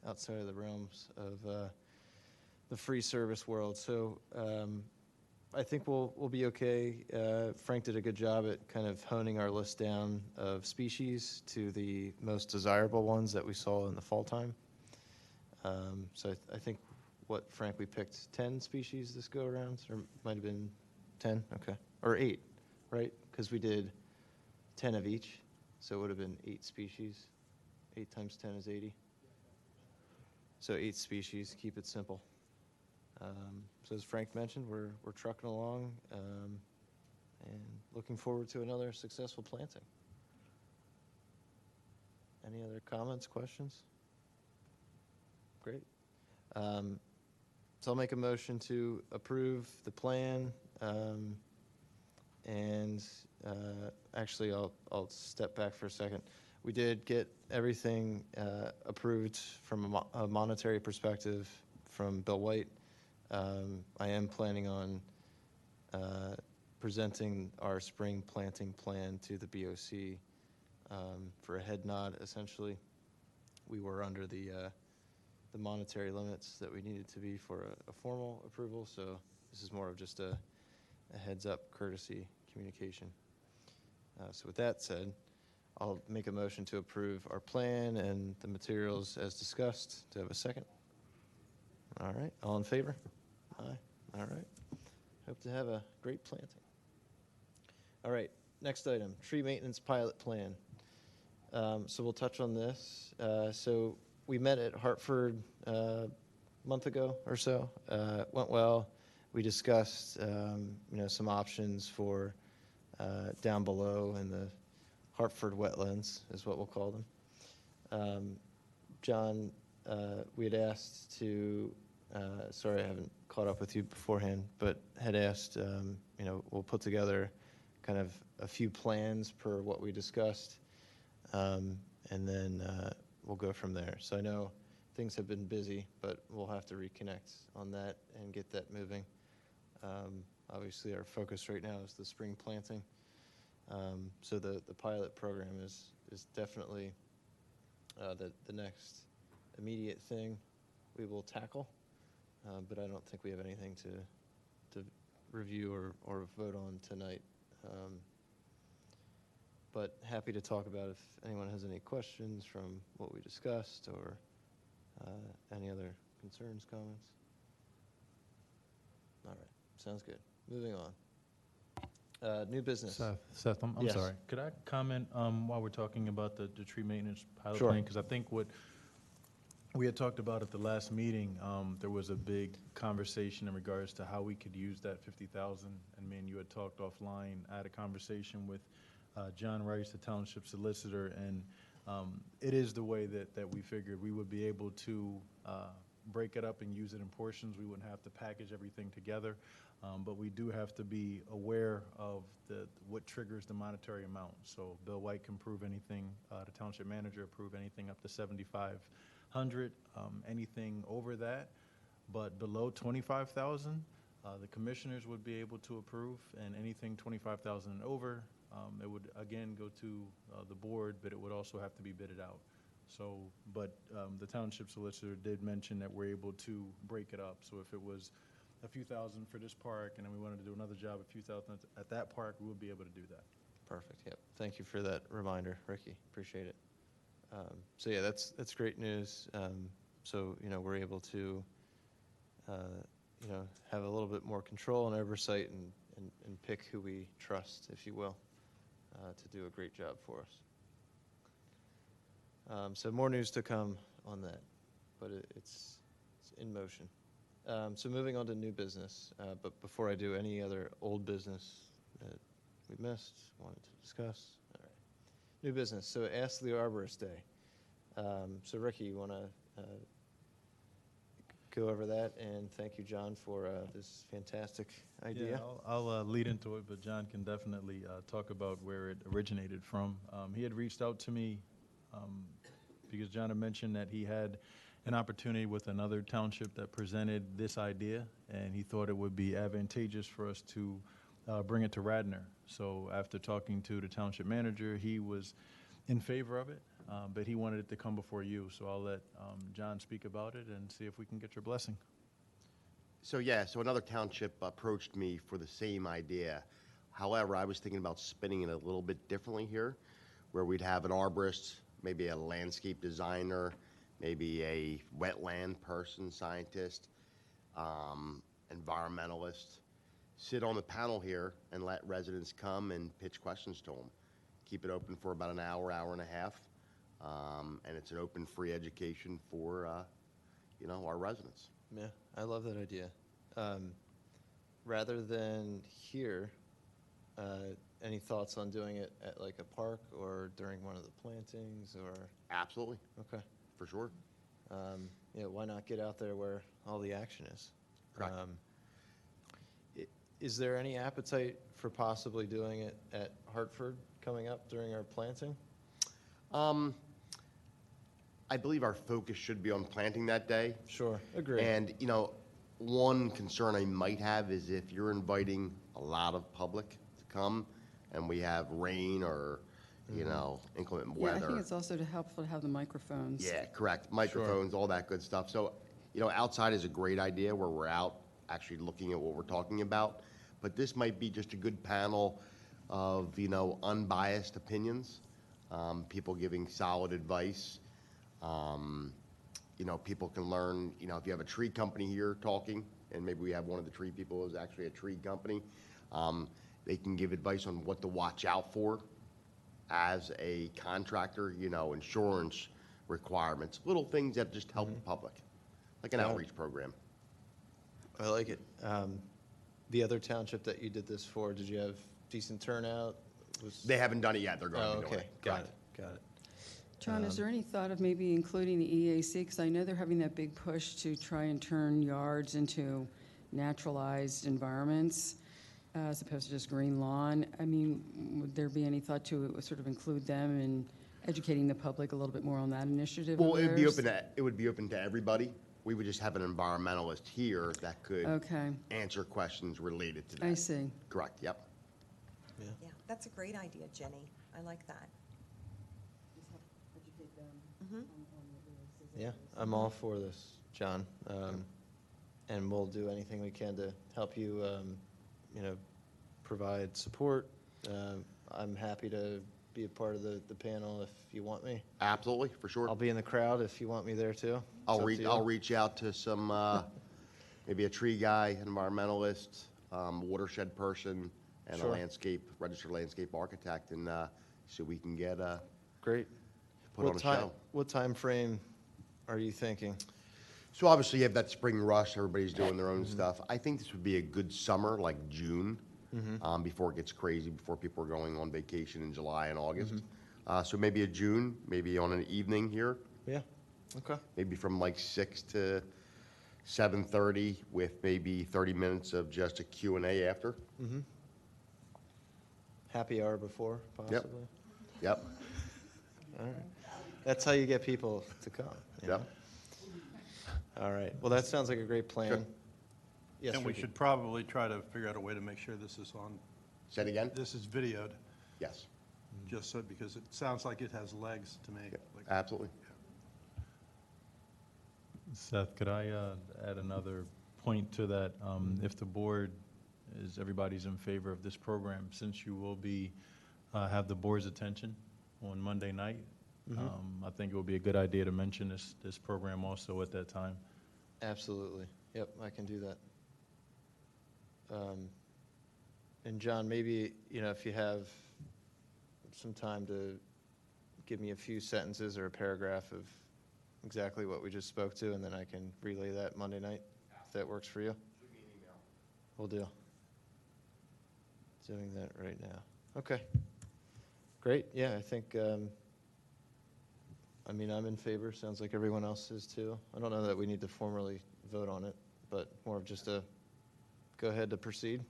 outside of the realms of the free service world. So I think we'll be okay. Frank did a good job at kind of honing our list down of species to the most desirable ones that we saw in the fall time. So I think, Frank, we picked 10 species this go around, or might have been 10, okay, or 8, right? Because we did 10 of each, so it would have been 8 species. 8 times 10 is 80. So 8 species, keep it simple. So as Frank mentioned, we're trucking along and looking forward to another successful planting. Any other comments, questions? Great. So I'll make a motion to approve the plan, and actually I'll step back for a second. We did get everything approved from a monetary perspective from Bill White. I am planning on presenting our spring planting plan to the BOC for a head nod, essentially. We were under the monetary limits that we needed to be for a formal approval, so this is more of just a heads-up courtesy communication. So with that said, I'll make a motion to approve our plan and the materials as discussed. Do I have a second? All right, all in favor? Aye, all right. Hope to have a great planting. All right, next item, tree maintenance pilot plan. So we'll touch on this. So we met at Hartford a month ago or so. Went well. We discussed some options for down below in the Hartford wetlands is what we'll call them. John, we had asked to, sorry I haven't caught up with you beforehand, but had asked, we'll put together kind of a few plans per what we discussed, and then we'll go from there. So I know things have been busy, but we'll have to reconnect on that and get that moving. Obviously, our focus right now is the spring planting. So the pilot program is definitely the next immediate thing we will tackle, but I don't think we have anything to review or vote on tonight. But happy to talk about if anyone has any questions from what we discussed or any other concerns, comments. All right, sounds good. Moving on. New business. Seth, I'm Yes. sorry. Could I comment while we're talking about the tree maintenance pilot Sure. plan? Because I think what we had talked about at the last meeting, there was a big conversation in regards to how we could use that 50,000. And me and you had talked offline. I had a conversation with John Rice, the township solicitor, and it is the way that we figured we would be able to break it up and use it in portions. We wouldn't have to package everything together. But we do have to be aware of what triggers the monetary amount. So Bill White can approve anything, the township manager approve anything up to 7,500, anything over that. But below 25,000, the commissioners would be able to approve, and anything 25,000 and over, it would again go to the board, but it would also have to be bidded out. So, but the township solicitor did mention that we're able to break it up. So if it was a few thousand for this park, and then we wanted to do another job, a few thousand at that park, we would be able to do that. Perfect, yep. Thank you for that reminder, Ricky. Appreciate it. So yeah, that's great news. So, we're able to, have a little bit more control and oversight and pick who we trust, if you will, to do a great job for us. So more news to come on that, but it's in motion. So moving on to new business, but before I do, any other old business that we missed, wanted to discuss? All right. New business, so Ask the Arborist Day. So Ricky, you want to go over that? And thank you, John, for this fantastic idea. Yeah, I'll lead into it, but John can definitely talk about where it originated from. He had reached out to me because John had mentioned that he had an opportunity with another township that presented this idea, and he thought it would be advantageous for us to bring it to Radnor. So after talking to the township manager, he was in favor of it, but he wanted it to come before you. So I'll let John speak about it and see if we can get your blessing. So another township approached me for the same idea. However, I was thinking about spinning it a little bit differently here, where we'd have an arborist, maybe a landscape designer, maybe a wetland person, scientist, environmentalist, sit on the panel here and let residents come and pitch questions to them. Keep it open for about an hour, hour and a half, and it's an open, free education for, our residents. Yeah, I love that idea. Rather than here, any thoughts on doing it at like a park or during one of the plantings or? Absolutely. Okay. For sure. Why not get out there where all the action is? Correct. Is there any appetite for possibly doing it at Hartford coming up during our planting? I believe our focus should be on planting that day. Sure, agree. And, one concern I might have is if you're inviting a lot of public to come and we have rain or, inclement Yeah, weather. I think it's also helpful to have the microphones. Yeah, correct. Microphones, all that good stuff. So, outside is a great idea where we're out actually looking at what we're talking about. But this might be just a good panel of, unbiased opinions, people giving solid advice. People can learn, if you have a tree company here talking, and maybe we have one of the tree people who's actually a tree company, they can give advice on what to watch out for as a contractor, insurance requirements, little things that just help the public, like an outreach program. I like it. The other township that you did this for, did you have decent turnout? They haven't done it yet. They're going to be doing it. Got Correct. it. John, is there any thought of maybe including the EAC? Because I know they're having that big push to try and turn yards into naturalized environments as opposed to just green lawn. I mean, would there be any thought to sort of include them in educating the public a little bit more on that initiative? Well, of it theirs? would be open to everybody. We would just have an environmentalist here that could Okay. answer questions related to that. I see. Correct, yep. Yeah, that's a great idea, Jenny. I like that. Yeah, I'm all for this, John. And we'll do anything we can to help you, provide support. I'm happy to be a part of the panel if you want me. Absolutely, for sure. I'll be in the crowd if you want me there too. I'll reach out to some maybe a tree guy, an environmentalist, watershed person, and a Sure. registered landscape architect, and so we can get Great. put on a show. What time frame are you thinking? So obviously you have that spring rush, everybody's doing their own stuff. I think this would be a good summer, like June, before it gets crazy, before people are going on vacation in July and August. So maybe a June, maybe on an evening here, Yeah, okay. maybe from like 6 to 7:30 with maybe 30 minutes of just a Q&A after. Happy hour before, possibly? Yep, All right. That's how you get people to come. you know? yep. All right. Well, that sounds like a great plan. Sure. Yes, And we Ricky? should probably try to figure out a way to make sure this is on, Say it again? this is videoed, Yes, just so, because it sounds like it has legs to me. Like- absolutely. Seth, could I add another point to that? If the board everybody's in favor of this program, since you will be, have the board's attention on Monday night, I think it would be a good idea to mention this program also at that time. Absolutely. Yep, I can do that. And John, maybe, if you have some time to give me a few sentences or a paragraph of exactly what we just spoke to, and then I can relay that Monday night, if that works for you. Will do. Doing that right now. Okay. Great. Yeah, I think, I'm in favor. Sounds like everyone else is too. I don't know that we need to formally vote on it, but more of just a go ahead to proceed.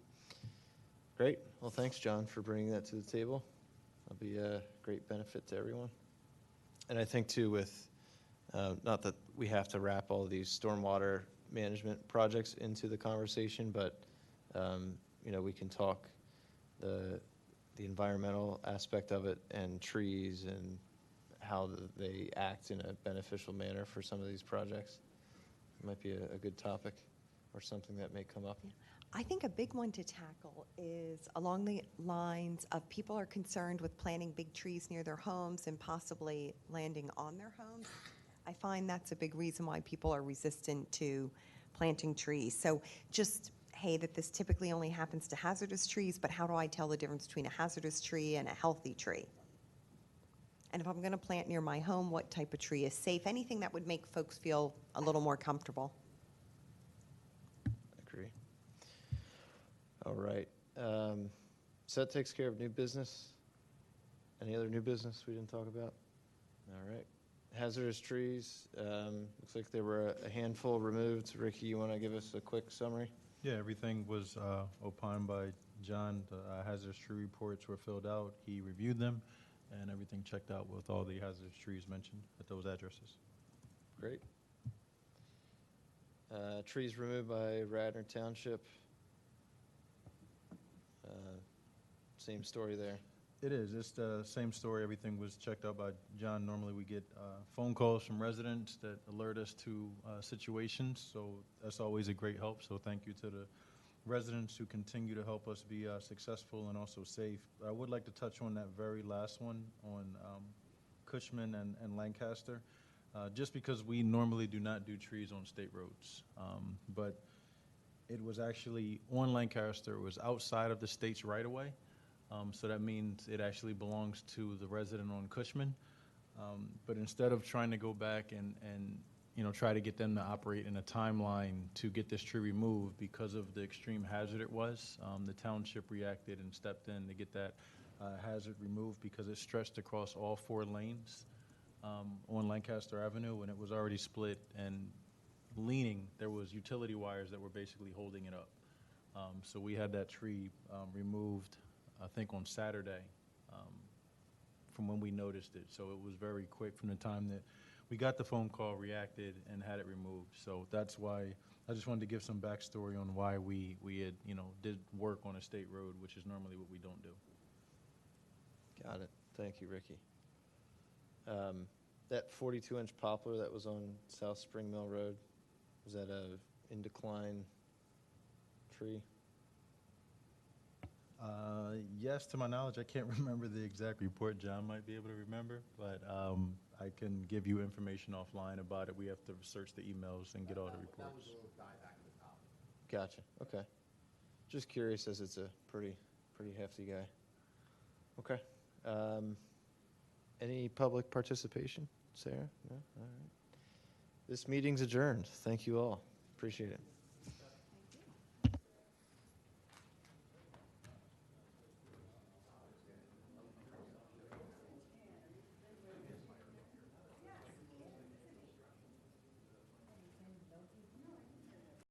Great. Well, thanks, John, for bringing that to the table. That'll be a great benefit to everyone. And I think too with, not that we have to wrap all of these stormwater management projects into the conversation, but, we can talk the environmental aspect of it and trees and how they act in a beneficial manner for some of these projects. It might be a good topic or something that may come up. I think a big one to tackle is along the lines of people are concerned with planting big trees near their homes and possibly landing on their homes. I find that's a big reason why people are resistant to planting trees. So just, hey, that this typically only happens to hazardous trees, but how do I tell the difference between a hazardous tree and a healthy tree? And if I'm going to plant near my home, what type of tree is safe? Anything that would make folks feel a little more comfortable. Agree. All right. So that takes care of new business. Any other new business we didn't talk about? All right. Hazardous trees, looks like there were a handful removed. Ricky, you want to give us a quick summary? Yeah, everything was opined by John. The hazardous tree reports were filled out. He reviewed them, and everything checked out with all the hazardous trees mentioned at those addresses. Great. Trees removed by Radnor Township. Same story there. It is. It's the same story. Everything was checked out by John. Normally, we get phone calls from residents that alert us to situations, so that's always a great help. So thank you to the residents who continue to help us be successful and also safe. I would like to touch on that very last one on Cushman and Lancaster, just because we normally do not do trees on state roads. But it was actually on Lancaster. It was outside of the state's right-of-way. So that means it actually belongs to the resident on Cushman. But instead of trying to go back and try to get them to operate in a timeline to get this tree removed because of the extreme hazard it was, the township reacted and stepped in to get that hazard removed because it stretched across all 4 lanes on Lancaster Avenue, and it was already split and leaning. There was utility wires that were basically holding it up. So we had that tree removed, I think on Saturday, from when we noticed it. So it was very quick from the time that we got the phone call, reacted, and had it removed. So that's why I just wanted to give some backstory on why we had, did work on a state road, which is normally what we don't do. Got it. Thank you, Ricky. That 42-inch poplar that was on South Spring Mill Road, was that a in decline tree? Yes, to my knowledge, I can't remember the exact report. John might be able to remember, but I can give you information offline about it. We have to search the emails and get all the reports. That was the little guy back in the top. Gotcha, okay. Just curious, as it's a pretty hefty guy. Okay. Any public participation? Sarah? No? All right. This meeting's adjourned. Thank you all. Appreciate it.